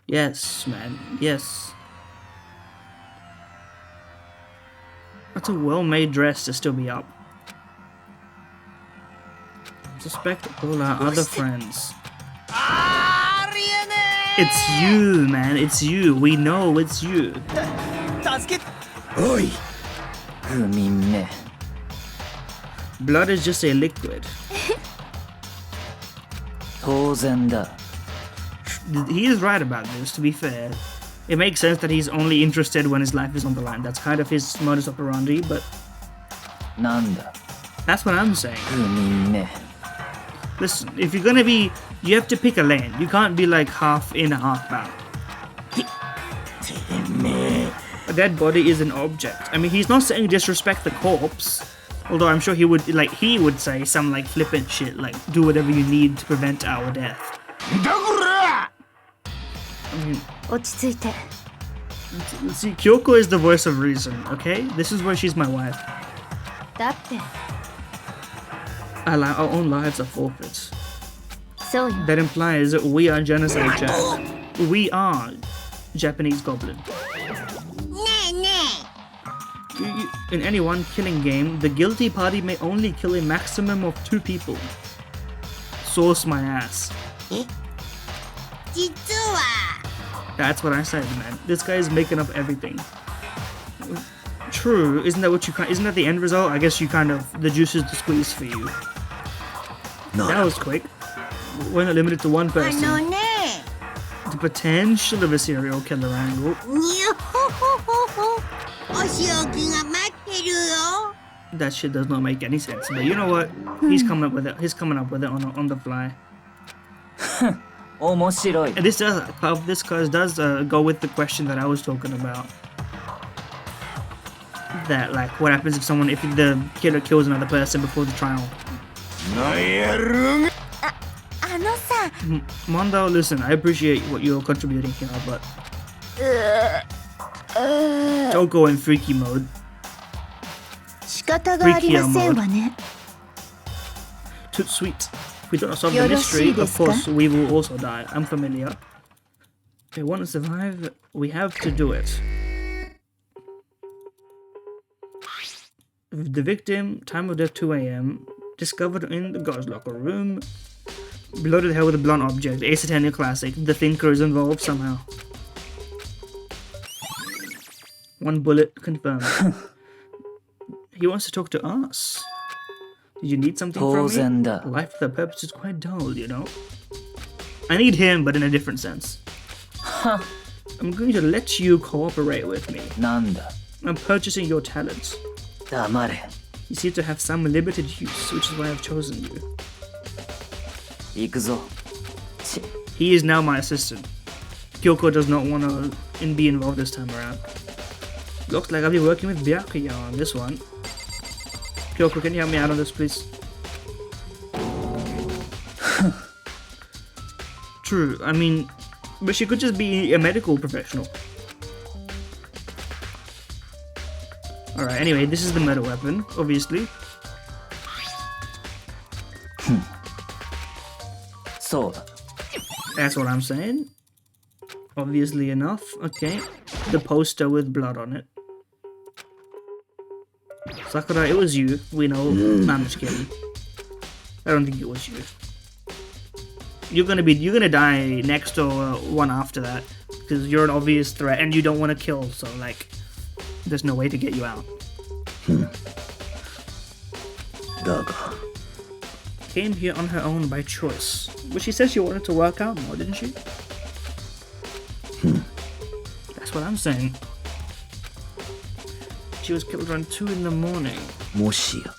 Speaker 1: Yes, man. Yes. That's a well-made dress to still be up. Suspect all our other friends. It's you, man. It's you. We know it's you.
Speaker 3: Oi.
Speaker 1: Blood is just a liquid.
Speaker 3: 当然だ。
Speaker 1: He is right about this, to be fair. It makes sense that he's only interested when his life is on the line. That's kind of his modus operandi, but
Speaker 3: なんだ。
Speaker 1: that's what I'm saying.
Speaker 3: ね。
Speaker 1: Listen, if you're gonna be, you have to pick a lane. You can't be like half in, half out. A dead body is an object. I mean, he's not saying disrespect the corpse. Although I'm sure he would say some like flippant shit, like do whatever you need to prevent our death. I mean, see, Kyoko is the voice of reason, okay? This is why she's my wife. Our own lives are forfeits. That implies that we are genocide Jap. We are Japanese goblin. In any one killing game, the guilty party may only kill a maximum of 2 people. Source my ass. That's what I said, man. This guy is making up everything. True, isn't that the end result? I guess you kind of, the juice is to squeeze for you. That was quick. We're not limited to one person. The potential of a serial killer angle. That shit does not make any sense, but you know what? He's coming up with it. He's coming up with it on the fly.
Speaker 3: 面白い。
Speaker 1: And this does go with the question that I was talking about. That like, what happens if the killer kills another person before the trial? Mondo, listen, I appreciate what you're contributing here, but don't go in freaky mode. Freakier mode. Too sweet. If we don't solve the mystery, of course we will also die. I'm familiar. If we want to survive, we have to do it. The victim, time of death 2 AM, discovered in the guard's locker room. Blooded hair with a blunt object. Ace Attorney classic. The thinker is involved somehow. 1 bullet confirmed. He wants to talk to us. Did you need something from me?
Speaker 3: 当然だ。
Speaker 1: Life without purpose is quite dull, you know? I need him, but in a different sense. I'm going to let you cooperate with me.
Speaker 3: なんだ。
Speaker 1: I'm purchasing your talents.
Speaker 3: 黙れ。
Speaker 1: You seem to have some limited use, which is why I've chosen you.
Speaker 3: 行くぞ。
Speaker 1: He is now my assistant. Kyoko does not want to be involved this time around. Looks like I'll be working with Byakuya on this one. Kyoko, can you help me out on this, please? True, I mean, but she could just be a medical professional. Alright, anyway, this is the meta weapon, obviously.
Speaker 3: そうだ。
Speaker 1: That's what I'm saying. Obviously enough. Okay. The poster with blood on it. Sakura, it was you. We know. Nah, I'm just kidding. I don't think it was you. You're gonna die next or one after that. Because you're an obvious threat and you don't want to kill, so like there's no way to get you out.
Speaker 3: だが。
Speaker 1: Came here on her own by choice. But she said she wanted to work out more, didn't she? That's what I'm saying. She was killed around 2 in the morning.
Speaker 3: もしや。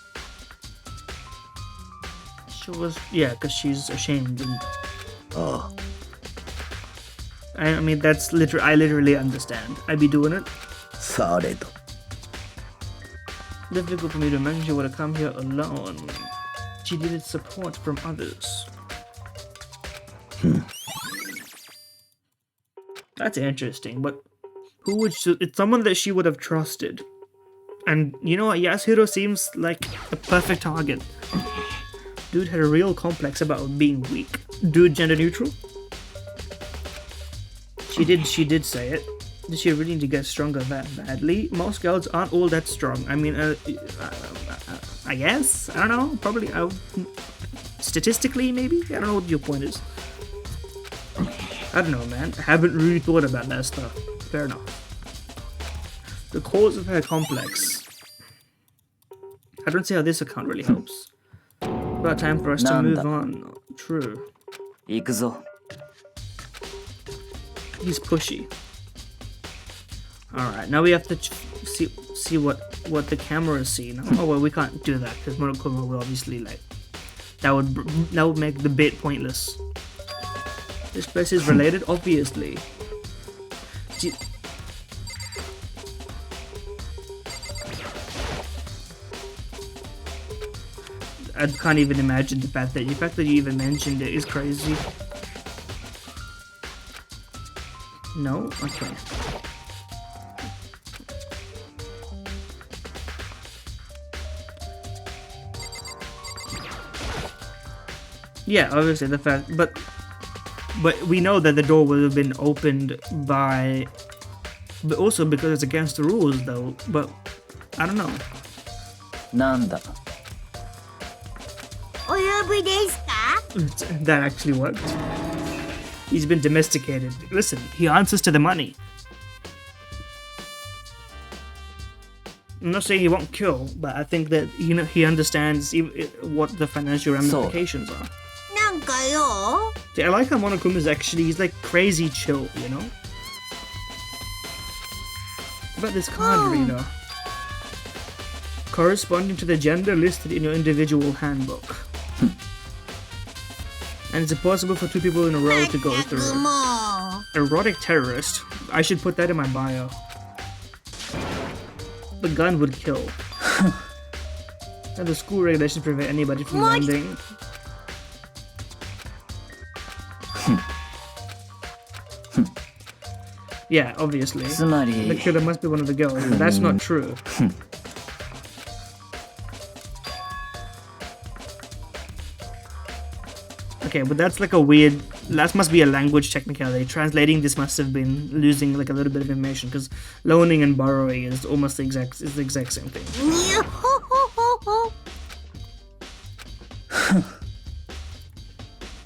Speaker 1: She was, yeah, because she's ashamed. And,
Speaker 3: ああ。
Speaker 1: I mean, that's I literally understand. I'd be doing it.
Speaker 3: されど。
Speaker 1: Difficult for me to imagine she would have come here alone. She needed support from others. That's interesting, but who would it's someone that she would have trusted. And you know what, Yasuhiro seems like a perfect target. Dude had a real complex about being weak. Dude gender neutral? She did say it. Did she really need to get stronger that badly? Most girls aren't all that strong. I mean, I guess? I don't know. Probably, statistically, maybe? I don't know what your point is. I don't know, man. I haven't really thought about that stuff. Fair enough. The cause of her complex. I don't see how this account really helps. About time for us to move on. True.
Speaker 3: 行くぞ。
Speaker 1: He's pushy. Alright, now we have to see what the cameras see now. Oh well, we can't do that because Monokuma will obviously like that would make the bit pointless. This place is related, obviously. I can't even imagine the fact that you even mentioned it is crazy. No? Okay. Yeah, obviously the fact, but we know that the door would have been opened by, but also because it's against the rules though, but I don't know.
Speaker 3: なんだ。
Speaker 6: お呼びですか？
Speaker 1: That actually worked. He's been domesticated. Listen, he answers to the money. I'm not saying he won't kill, but I think that he understands what the financial ramifications are.
Speaker 6: なんかよ。
Speaker 1: See, I like how Monokuma's he's like crazy chill, you know? What about this card reader? Corresponding to the gender listed in your individual handbook. And it's impossible for 2 people in a row to go through it.
Speaker 6: も
Speaker 1: Erotic terrorist. I should put that in my bio. The gun would kill. And the school regulations prevent anybody from landing. Yeah, obviously.
Speaker 3: つまり
Speaker 1: The killer must be one of the girls, but that's not true. Okay, but that's like a weird. That must be a language technicality. Translating this must have been losing like a little bit of information because loaning and borrowing is almost the exact same thing.
Speaker 6: にゃほほほほ。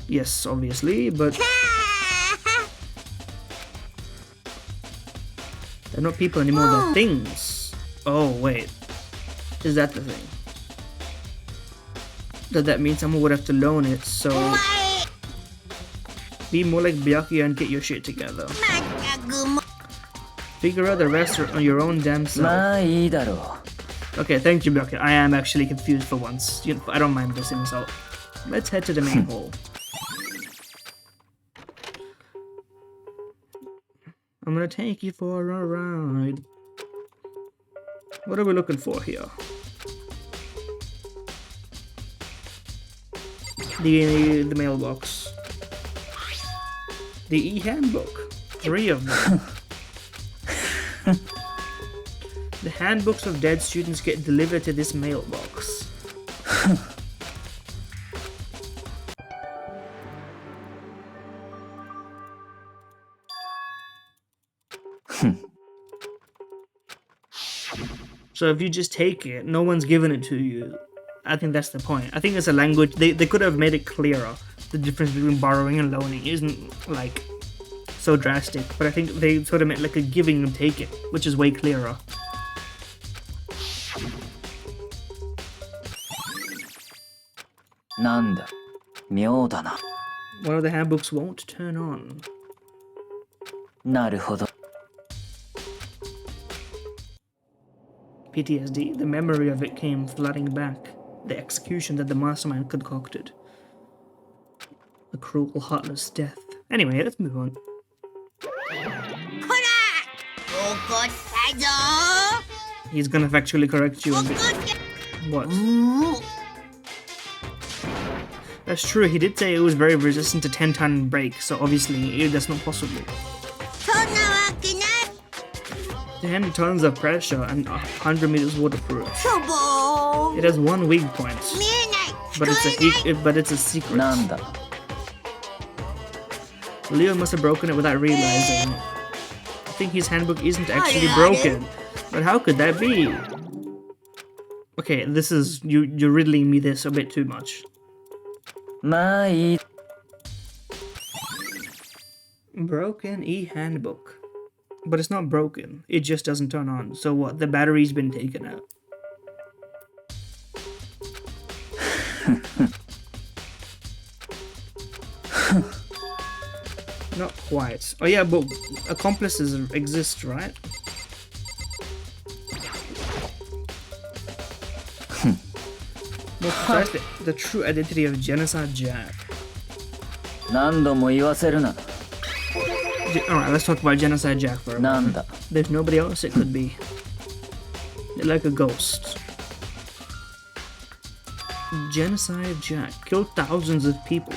Speaker 1: Yes, obviously, but they're not people anymore. They're things. Oh wait. Is that the thing? Does that mean someone would have to loan it, so... Be more like Byakuya and get your shit together. Figure out the rest on your own damn self. Okay, thank you, Byakuya. I am actually confused for once. You know, I don't mind this insult. Let's head to the main hall. I'm gonna take you for a ride. What are we looking for here? The mailbox. The e-handbook. 3 of them. The handbooks of dead students get delivered to this mailbox. So if you just take it, no one's giving it to you. I think that's the point. I think it's a language, they could have made it clearer. The difference between borrowing and loaning isn't like so drastic, but I think they sort of meant like a giving and take it, which is way clearer.
Speaker 3: Nanda. Myou da na.
Speaker 1: One of the handbooks won't turn on.
Speaker 3: Naruhodo.
Speaker 1: PTSD, the memory of it came flooding back. The execution that the mastermind concocted. A cruel, heartless death. Anyway, let's move on. He's gonna factually correct you. What? That's true, he did say it was very resistant to 10-ton brake, so obviously that's not possible. 10 tons of pressure and 100 meters waterproof. It has one weak point, but it's a secret.
Speaker 3: Nanda.
Speaker 1: Leo must have broken it without realizing. I think his handbook isn't actually broken, but how could that be? Okay, this is you're riddling me this a bit too much. Broken e-handbook. But it's not broken, it just doesn't turn on. So what, the battery's been taken out. Not quite. Oh yeah, but accomplices exist, right? More precisely, the true identity of Genocide Jack. Alright, let's talk about Genocide Jack for a moment. There's nobody else it could be. They're like a ghost. Genocide Jack killed thousands of people.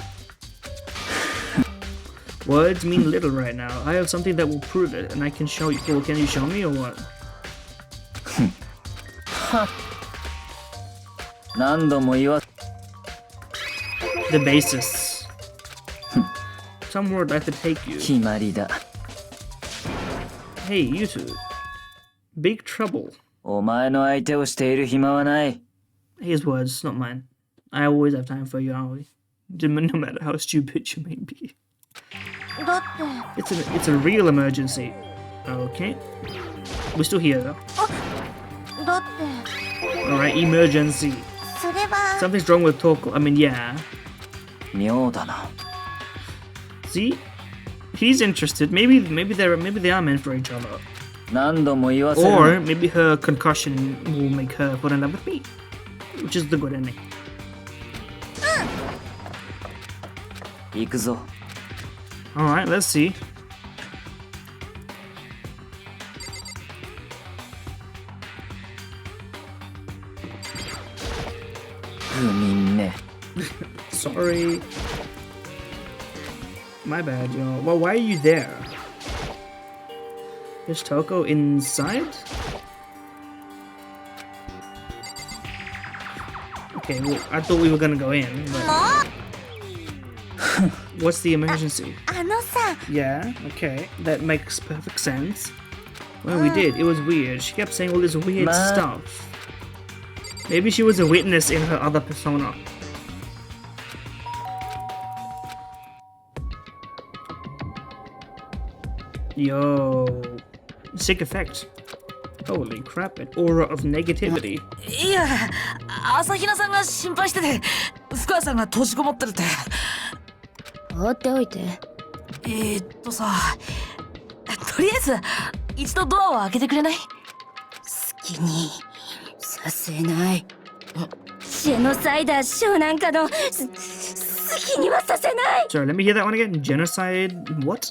Speaker 1: Words mean little right now. I have something that will prove it, and I can show you. Well, can you show me or what? The basis. Somewhere I'd like to take you. Hey, you two. Big trouble. His words, not mine. I always have time for you, Aoi. No matter how stupid you may be. It's a real emergency. Okay. We're still here though. Alright, emergency. Something's wrong with Toko. I mean, yeah. See? He's interested. Maybe they are meant for each other. Or maybe her concussion will make her fall in love with me. Which is the good ending. Alright, let's see. Sorry. My bad, yo. Well, why are you there? Is Toko inside? Okay, well, I thought we were gonna go in, but... What's the emergency? Yeah, okay. That makes perfect sense. Well, we did. It was weird. She kept saying all this weird stuff. Maybe she was a witness in her other persona. Yo. Sick effect. Holy crap, an aura of negativity.
Speaker 7: いや、朝比奈さんが心配してて、深谷さんが閉じこもってるって。
Speaker 2: 放っておいて。
Speaker 7: さ、とりあえず一度ドアを開けてくれない？
Speaker 2: 好きにさせない。ジェノサイダー賞なんかの好きにはさせない。
Speaker 1: Sorry, let me hear that one again. Genocide. What?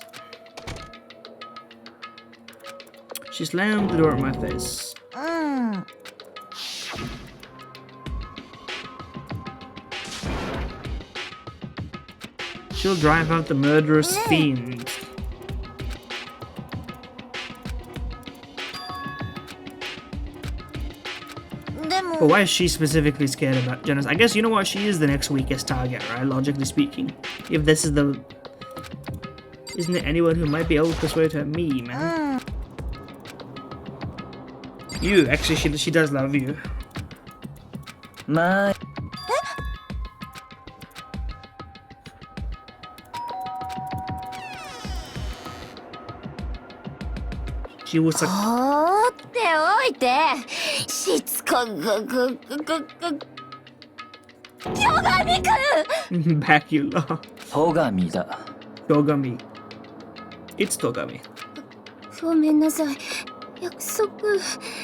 Speaker 1: She slammed the door in my face. She'll drive out the murderous fiend. But why is she specifically scared about genocide? I guess you know what, she is the next weakest target, right? Logically speaking. If this is the... Isn't there anyone who might be able to persuade her? Me, man. You, actually, she does love you.
Speaker 3: My.
Speaker 1: She was like...
Speaker 2: 放っておいて。しつこ巨神くん。
Speaker 1: Back you laugh.
Speaker 3: 戸上だ。
Speaker 1: Togami. It's Togami.
Speaker 2: ごめんなさい。約束。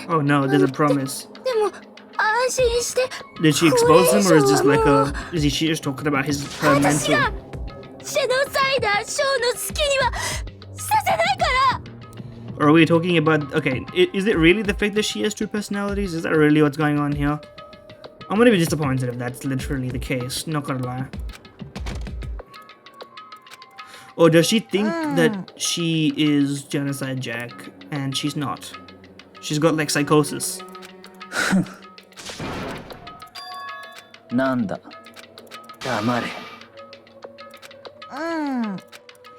Speaker 1: Oh no, there's a promise.
Speaker 2: でも安心して。
Speaker 1: Did she expose him, or is this like a... Is she just talking about his her
Speaker 2: 私
Speaker 1: mental...
Speaker 2: がジェノサイダー賞の好きにはさせないから。
Speaker 1: Or are we talking about... Okay, is it really the fact that she has two personalities? Is that really what's going on here? I'm gonna be disappointed if that's literally the case, not gonna lie. Or does she think that she is Genocide Jack and she's not? She's got like psychosis.
Speaker 3: なんだ。黙れ。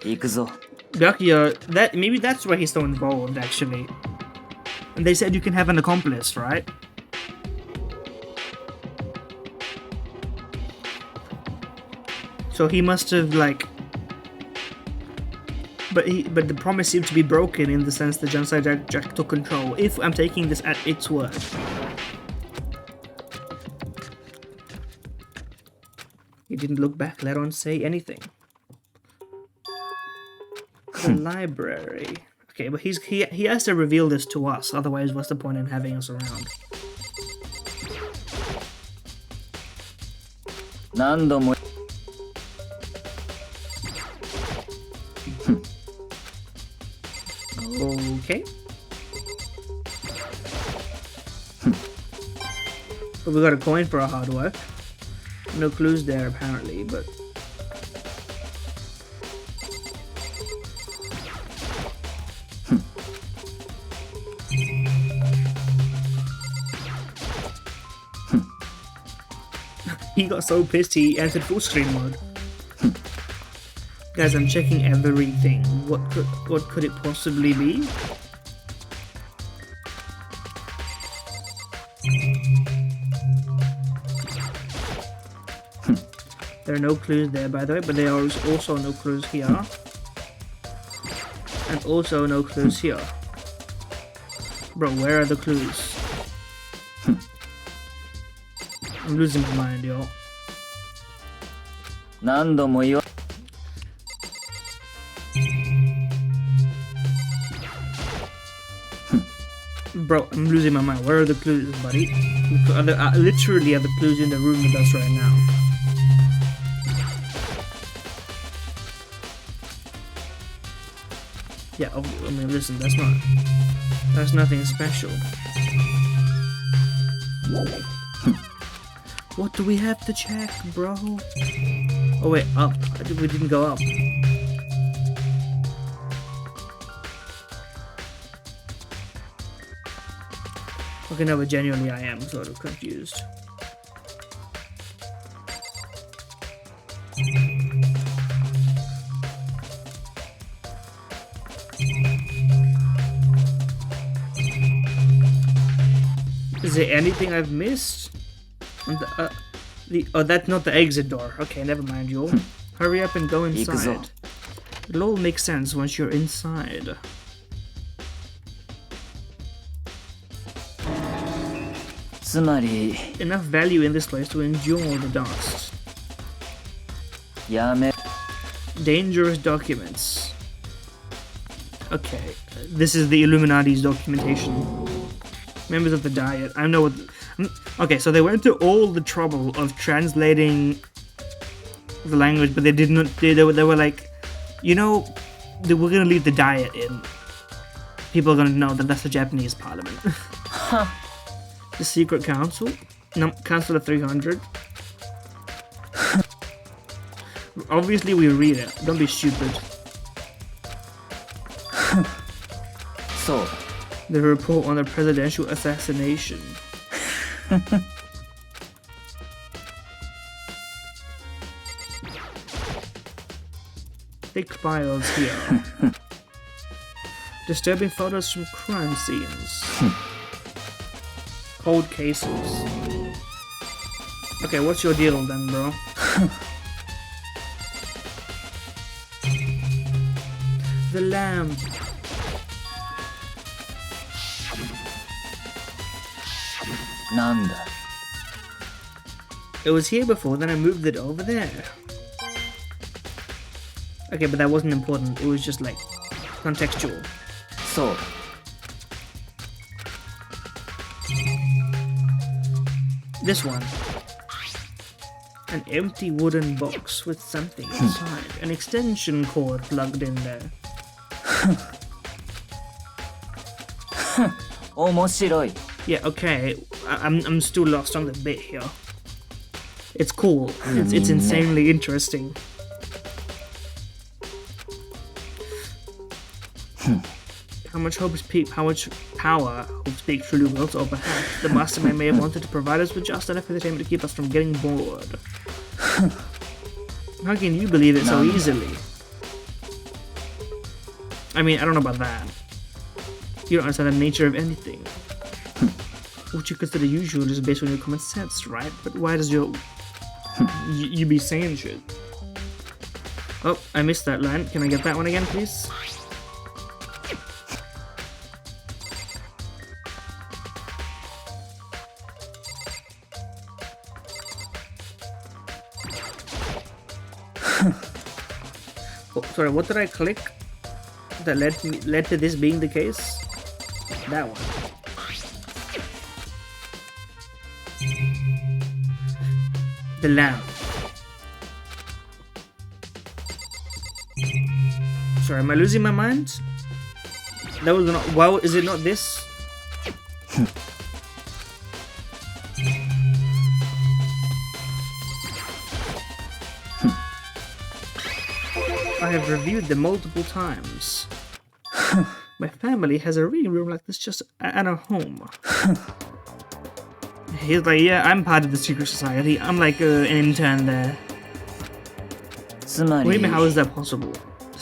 Speaker 3: 行くぞ。
Speaker 1: Byakuya, maybe that's why he's so involved actually. And they said you can have an accomplice, right? So he must have like... But the promise seemed to be broken in the sense that Genocide Jack took control, if I'm taking this at its word. He didn't look back, let on say anything. The library. Okay, but he has to reveal this to us, otherwise what's the point in having us around?
Speaker 3: 何度も。
Speaker 1: Okay. But we got a coin for our hard work. No clues there apparently, but... He got so pissed he entered full screen mode. Guys, I'm checking everything. What could it possibly be? There are no clues there, by the way, but there are also no clues here. And also no clues here. Bro, where are the clues? I'm losing my mind, yo.
Speaker 3: 何度も言わ。
Speaker 1: Bro, I'm losing my mind. Where are the clues, buddy? Literally are the clues in the room with us right now. Yeah, I mean, listen, that's nothing special. What do we have to check, bro? Oh wait, up. We didn't go up. Okay, no, but genuinely I am sort of confused. Is there anything I've missed? Oh, that's not the exit door. Okay, never mind, you. Hurry up and go inside. It'll all make sense once you're inside.
Speaker 3: つまり
Speaker 1: Enough value in this place to endure the dust.
Speaker 3: やめ
Speaker 1: Dangerous documents. Okay, this is the Illuminati's documentation. Members of the Diet. I know what. Okay, so they went to all the trouble of translating the language, but they did not. They were like, you know, we're gonna leave the Diet in. People are gonna know that that's the Japanese parliament. The Secret Council. Council of 300. Obviously, we read it. Don't be stupid.
Speaker 3: So
Speaker 1: The report on the presidential assassination. Thick files here. Disturbing photos from crime scenes. Cold cases. Okay, what's your deal then, bro? The lamp.
Speaker 3: Nanda.
Speaker 1: It was here before, then I moved it over there. Okay, but that wasn't important. It was just like contextual.
Speaker 3: So
Speaker 1: This one. An empty wooden box with something inside. An extension cord plugged in there.
Speaker 3: 面白い
Speaker 1: Yeah, okay. I'm still lost on the bit here. It's cool. It's insanely interesting. How much power Hope Speak truly wields, or perhaps the mastermind may have wanted to provide us with just enough entertainment to keep us from getting bored. How can you believe it so easily? I mean, I don't know about that. You don't understand the nature of anything. What you consider usual is based on your common sense, right? But why does your... you be saying shit? Oh, I missed that line. Can I get that one again, please? Oh, sorry, what did I click that led to this being the case? That one. The lamp. Sorry, am I losing my mind? That was not. Wow, is it not this? I have reviewed them multiple times. My family has a reading room like this just at our home. He's like, yeah, I'm part of the secret society. I'm like an intern there. What do you mean, how is that possible?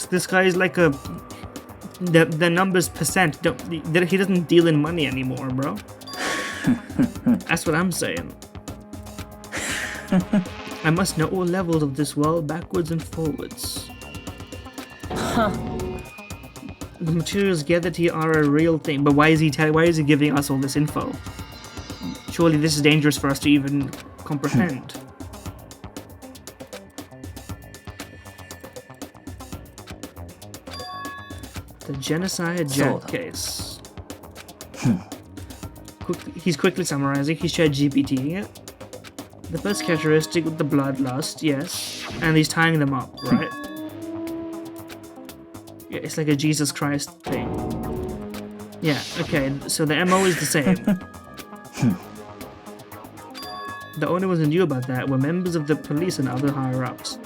Speaker 1: This guy is like a... The numbers percent, he doesn't deal in money anymore, bro. That's what I'm saying. I must know all levels of this world, backwards and forwards. The materials gathered here are a real thing, but why is he giving us all this info? Surely this is dangerous for us to even comprehend. The Genocide Jack case. He's quickly summarizing. He's ChatGPTing it. The first characteristic with the bloodlust, yes. And he's tying them up, right? Yeah, it's like a Jesus Christ thing. Yeah, okay, so the MO is the same. The only ones who knew about that were members of the police and other higher-ups.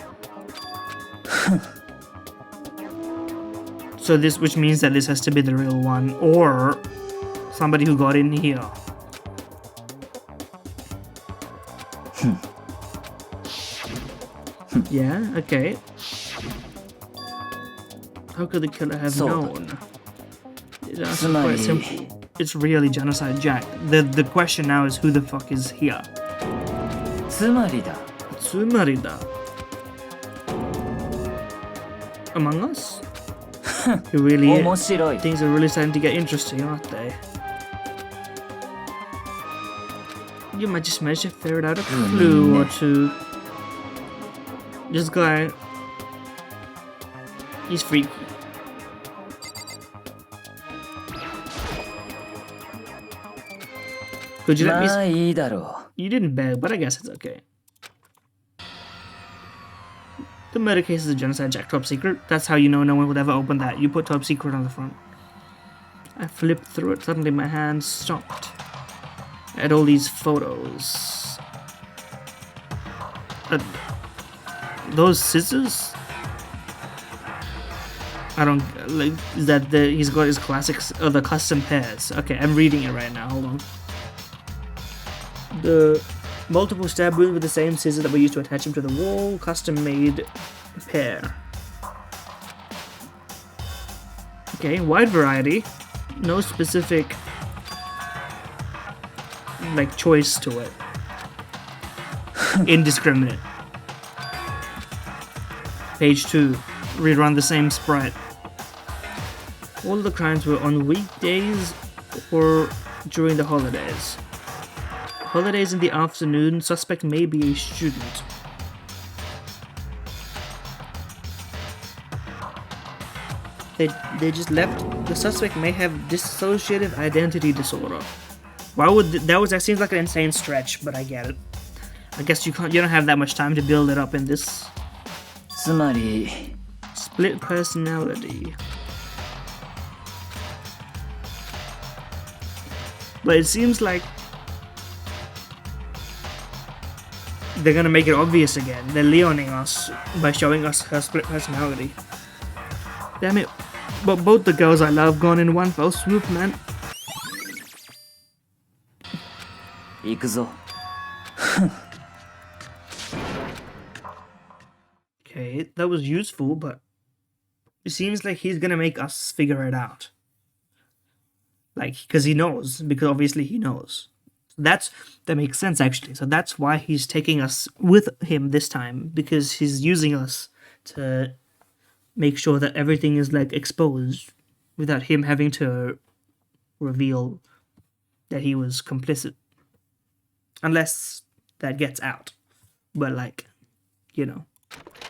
Speaker 1: So this, which means that this has to be the real one, or somebody who got in here. Yeah, okay. How could the killer have known? It's quite simple. It's really Genocide Jack. The question now is who the fuck is here?
Speaker 3: つまりだ
Speaker 1: Tsumarida. Among Us? It really is.
Speaker 3: 面白い
Speaker 1: Things are really starting to get interesting, aren't they? You might just manage to ferret out a clue or two. This guy, he's freaky. Could you let me?
Speaker 3: まあいいだろ
Speaker 1: You didn't beg, but I guess it's okay. The murder case is a genocide jack top secret. That's how you know no one would ever open that. You put top secret on the front. I flipped through it. Suddenly my hand stopped. I had all these photos. Those scissors? I don't like. Is that he's got his classics? Oh, the custom pairs. Okay, I'm reading it right now. Hold on. The multiple stab wounds with the same scissors that were used to attach him to the wall. Custom made pair. Okay, wide variety. No specific like choice to it. Indiscriminate. Page 2. Rerun the same sprite. All the crimes were on weekdays or during the holidays. Holidays in the afternoon, suspect may be a student. They just left. The suspect may have dissociative identity disorder. Why would that seems like an insane stretch, but I get it. I guess you don't have that much time to build it up in this.
Speaker 3: つまり
Speaker 1: Split personality. But it seems like they're gonna make it obvious again. They're Leoning us by showing us her split personality. Damn it. But both the girls I love gone in one fell swoop, man.
Speaker 3: 行くぞ
Speaker 1: Okay, that was useful, but it seems like he's gonna make us figure it out. Like, because he knows. Because obviously he knows. That makes sense, actually. So that's why he's taking us with him this time. Because he's using us to make sure that everything is, like, exposed without him having to reveal that he was complicit. Unless that gets out. But, like, you know.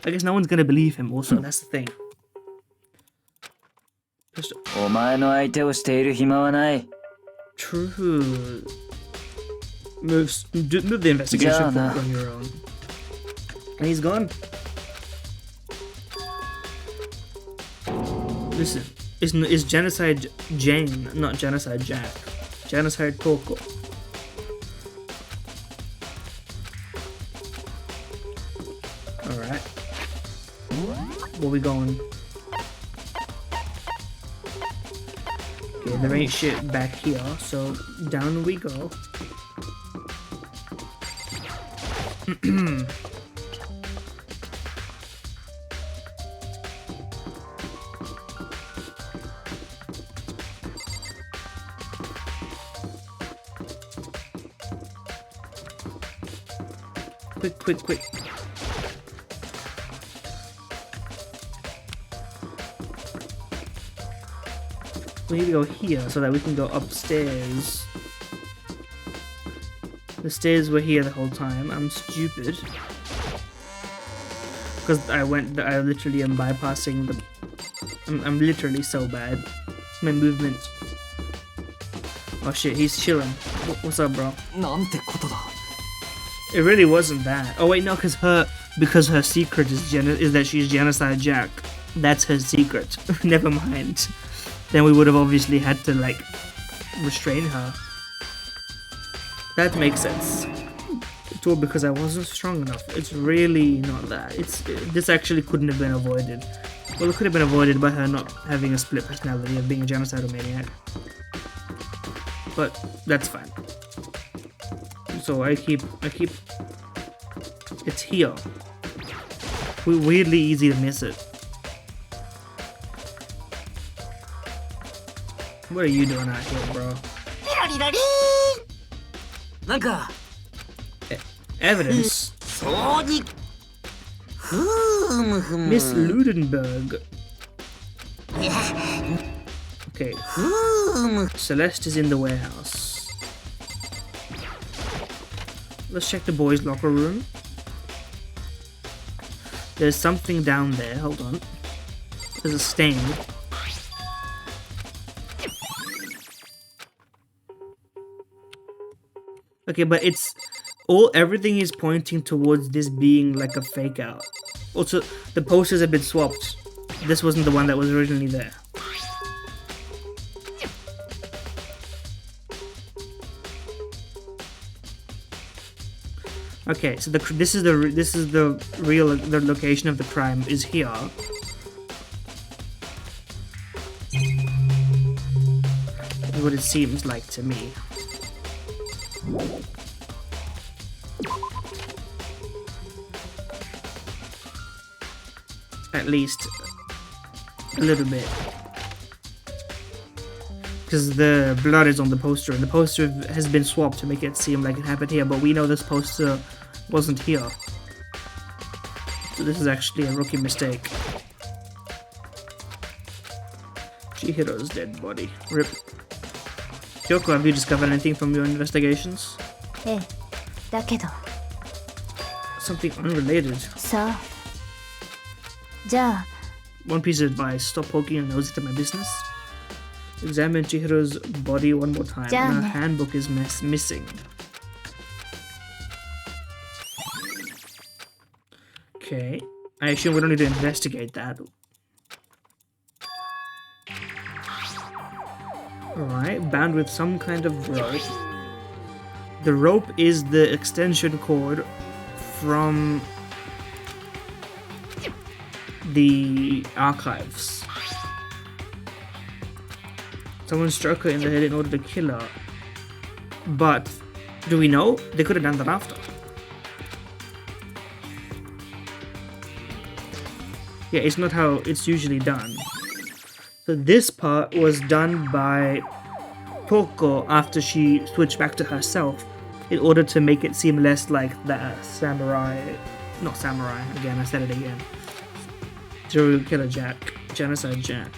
Speaker 1: I guess no one's gonna believe him also. That's the thing.
Speaker 3: お前の相手をしている暇はない
Speaker 1: True. Move the investigation forward on your own. And he's gone. Listen, it's Genocide Jane, not Genocide Jack. Genocide Coco. Alright. Where we going? Okay, there ain't shit back here, so down we go. Quick. We need to go here so that we can go upstairs. The stairs were here the whole time. I'm stupid. Because I literally am bypassing the... I'm literally so bad. My movement. Oh shit, he's chilling. What's up, bro?
Speaker 5: なんてことだ
Speaker 1: It really wasn't that. Oh wait, no, because her secret is that she's Genocide Jack. That's her secret. Never mind. Then we would have obviously had to, like, restrain her. That makes sense. It's all because I wasn't strong enough. It's really not that. This actually couldn't have been avoided. Well, it could have been avoided by her not having a split personality of being a genocidal maniac. But that's fine. So I keep. It's here. Weirdly easy to miss it. What are you doing out here, bro?
Speaker 7: なんか
Speaker 1: Evidence?
Speaker 7: そうにふむふむ
Speaker 1: Miss Ludenberg. Okay.
Speaker 7: ふむ
Speaker 1: Celeste is in the warehouse. Let's check the boys' locker room. There's something down there. Hold on. There's a stain. Okay, but everything is pointing towards this being like a fake out. Also, the posters have been swapped. This wasn't the one that was originally there. Okay, so this is the location of the crime is here. That's what it seems like to me. At least a little bit. Because the blood is on the poster, and the poster has been swapped to make it seem like it happened here, but we know this poster wasn't here. So this is actually a rookie mistake. Chihiro's dead body. RIP. Kyoko, have you discovered anything from your investigations?
Speaker 2: ええ、だけど
Speaker 1: Something unrelated.
Speaker 2: さあじゃあ
Speaker 1: One piece of advice, stop poking your nose into my business. Examine Chihiro's body one more time. And her handbook is missing. Okay. I assume we don't need to investigate that. Alright, bound with some kind of rope. The rope is the extension cord from the archives. Someone struck her in the head in order to kill her. But, do we know? They could have done that after. Yeah, it's not how it's usually done. So this part was done by Poko after she switched back to herself in order to make it seem less like the samurai... Not samurai, again, I said it again. Serial Killer Jack. Genocide Jack.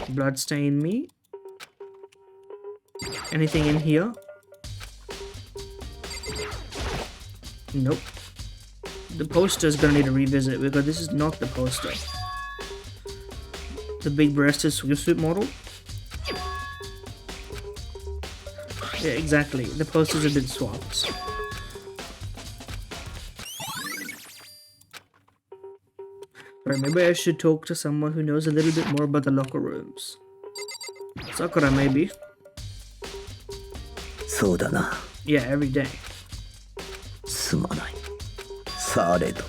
Speaker 1: Bloodstain me. Anything in here? Nope. The poster's gonna need a revisit because this is not the poster. The big breasted swimsuit model? Yeah, exactly. The posters have been swapped. Or maybe I should talk to someone who knows a little bit more about the locker rooms. Sakura, maybe.
Speaker 8: そうだな。
Speaker 1: Yeah, every day.
Speaker 8: すまない。されど。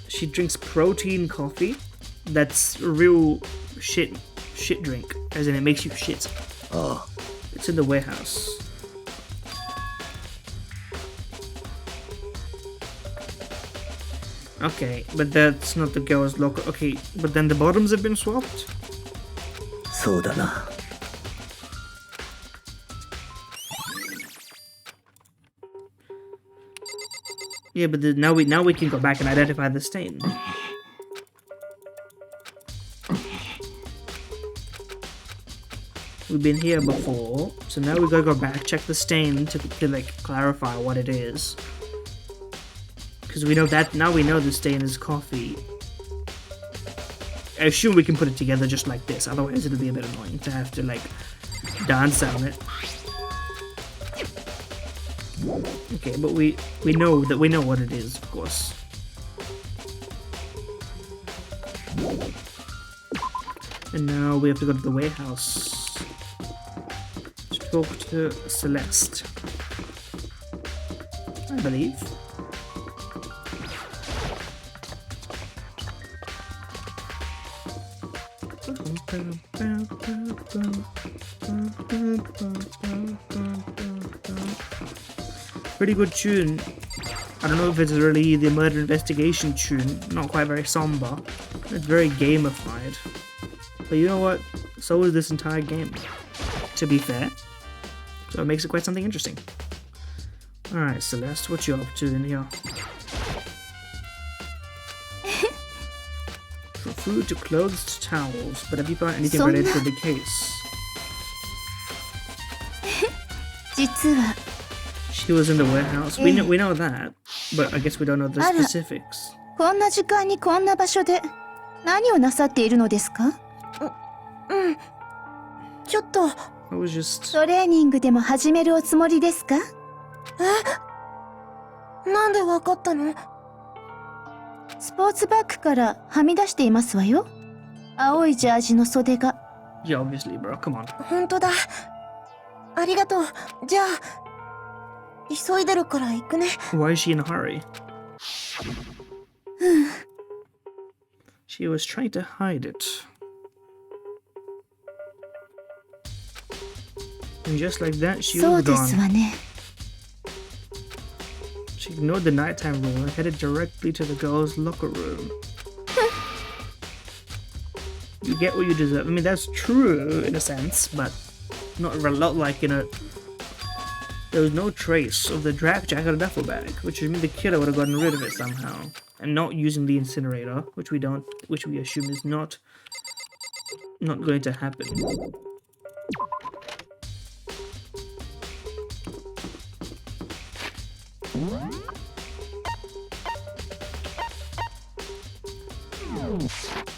Speaker 1: She drinks protein coffee. That's a real shit drink. As in, it makes you shit.
Speaker 8: Ah.
Speaker 1: It's in the warehouse. Okay, but that's not the girl's locker. Okay, but then the bottoms have been swapped?
Speaker 8: そうだな。
Speaker 1: Yeah, but now we can go back and identify the stain. We've been here before, so now we gotta go back, check the stain to like clarify what it is. Because we know that now we know the stain is coffee. I assume we can put it together just like this, otherwise it'll be a bit annoying to have to like dance on it. Okay, but we know what it is, of course. And now we have to go to the warehouse to talk to Celeste, I believe. Pretty good tune. I don't know if it's really the murder investigation tune, not quite very somber. It's very gamified. But you know what? So is this entire game, to be fair. So it makes it quite something interesting. Alright, Celeste, what you up to in here? From food to clothes to towels, but have you found anything related to the case?
Speaker 2: 実は
Speaker 1: She was in the warehouse. We know that, but I guess we don't know the specifics.
Speaker 2: こんな時間にこんな場所で何をなさっているのですか？ちょっと
Speaker 1: I was just...
Speaker 2: トレーニングでも始めるおつもりですか？なんでわかったの？スポーツバッグからはみ出していますわよ。青いジャージの袖が。
Speaker 1: Yeah, obviously, bro. Come on.
Speaker 2: 本当だ。ありがとう。じゃあ急いでるから行くね。
Speaker 1: Why is she in a hurry? She was trying to hide it. And just like that, she
Speaker 2: そう
Speaker 1: was
Speaker 2: ですわ
Speaker 1: gone.
Speaker 2: ね。
Speaker 1: She ignored the nighttime rule and headed directly to the girls' locker room. You get what you deserve. I mean, that's true in a sense, but not like in a... There was no trace of the drag jacket or duffel bag, which would mean the killer would have gotten rid of it somehow, and not using the incinerator, which we assume is not going to happen.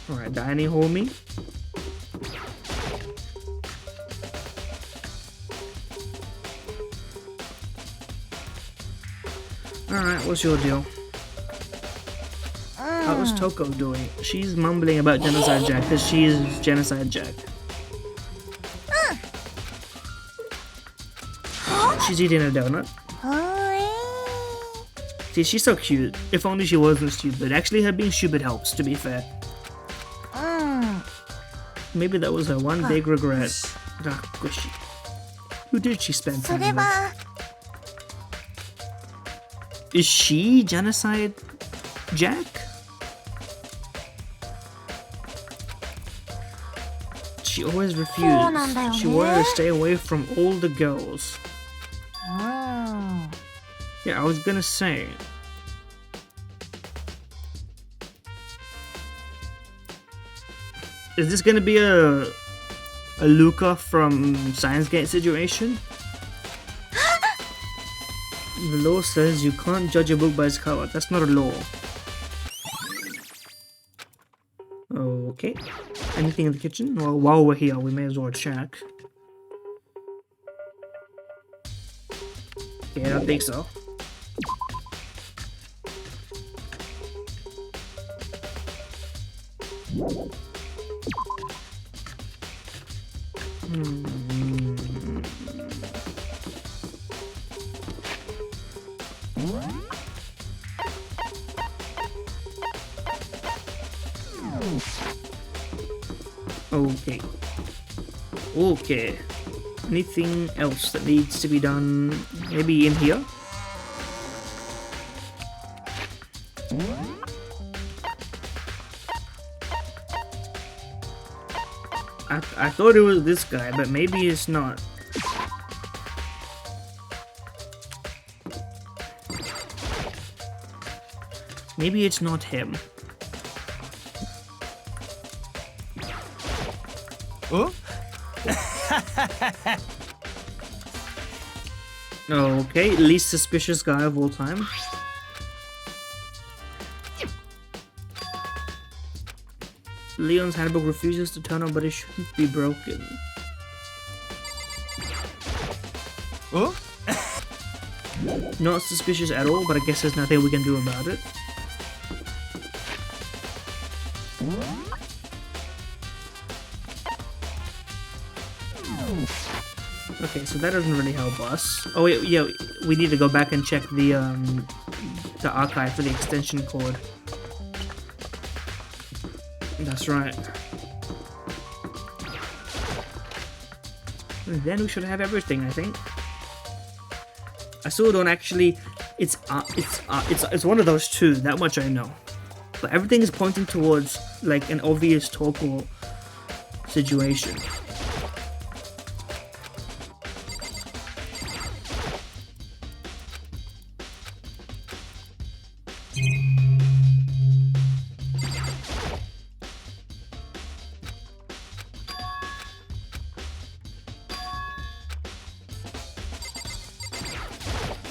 Speaker 1: Alright, Danny, hold me. Alright, what's your deal? How was Toko doing? She's mumbling about Genocide Jack because she is Genocide Jack. She's eating a donut. See, she's so cute. If only she wasn't stupid. Actually, her being stupid helps, to be fair. Maybe that was her one big regret. Who did she spend time with? Is she Genocide Jack? She always refused. She wanted to stay away from all the girls. Yeah, I was gonna say. Is this gonna be a Luca from Science Gate situation? The law says you can't judge a book by its cover. That's not a law. Okay. Anything in the kitchen? Well, while we're here, we may as well check. Okay, I don't think so. Okay. Okay. Anything else that needs to be done? Maybe in here? I thought it was this guy, but maybe it's not. Maybe it's not him.
Speaker 5: Huh?
Speaker 1: Okay, least suspicious guy of all time. Leon's handbook refuses to turn on, but it shouldn't be broken.
Speaker 5: Huh?
Speaker 1: Not suspicious at all, but I guess there's nothing we can do about it. Okay, so that doesn't really help us. Oh wait, yeah, we need to go back and check the archive for the extension cord. That's right. And then we should have everything, I think. I still don't actually. It's one of those two. That much I know. But everything is pointing towards like an obvious Toko situation.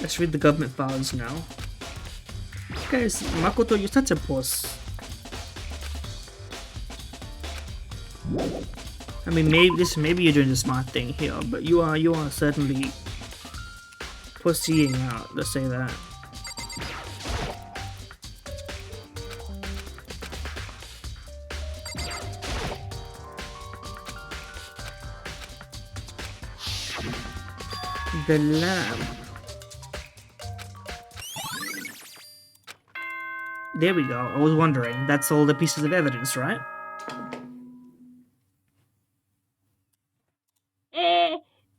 Speaker 1: Let's read the government files now. Guys, Makoto, you're such a boss. I mean, maybe you're doing the smart thing here, but you are certainly pussying out. Let's say that. The lab. There we go. I was wondering. That's all the pieces of evidence, right?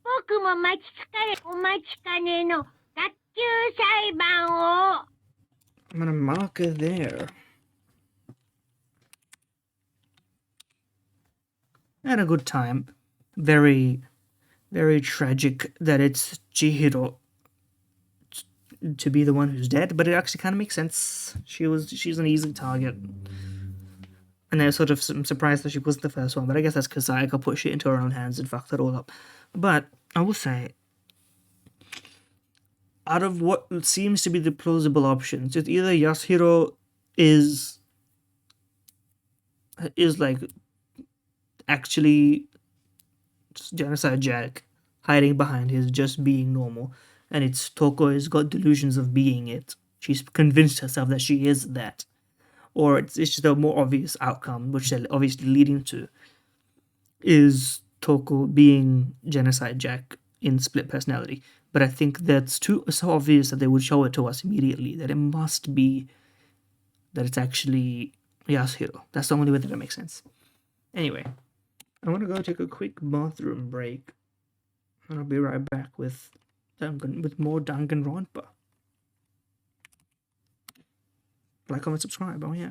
Speaker 6: 僕もお待ちかねの卓球裁判を。
Speaker 1: I'm gonna mark it there. I had a good time. Very, very tragic that it's Chihiro to be the one who's dead, but it actually kind of makes sense. She's an easy target. And I was sort of surprised that she wasn't the first one, but I guess that's because Sayaka put shit into her own hands and fucked it all up. But I will say, out of what seems to be the plausible options, it's either Yasuhiro is like actually genocide Jack, hiding behind his just being normal, and it's Toko has got delusions of being it. She's convinced herself that she is that. Or it's just a more obvious outcome, which they're obviously leading to, is Toko being Genocide Jack in split personality. But I think that's so obvious that they would show it to us immediately, that it must be that it's actually Yasuhiro. That's the only way that it makes sense. Anyway, I want to go take a quick bathroom break, and I'll be right back with more Danganronpa. Like, comment, subscribe. Oh yeah.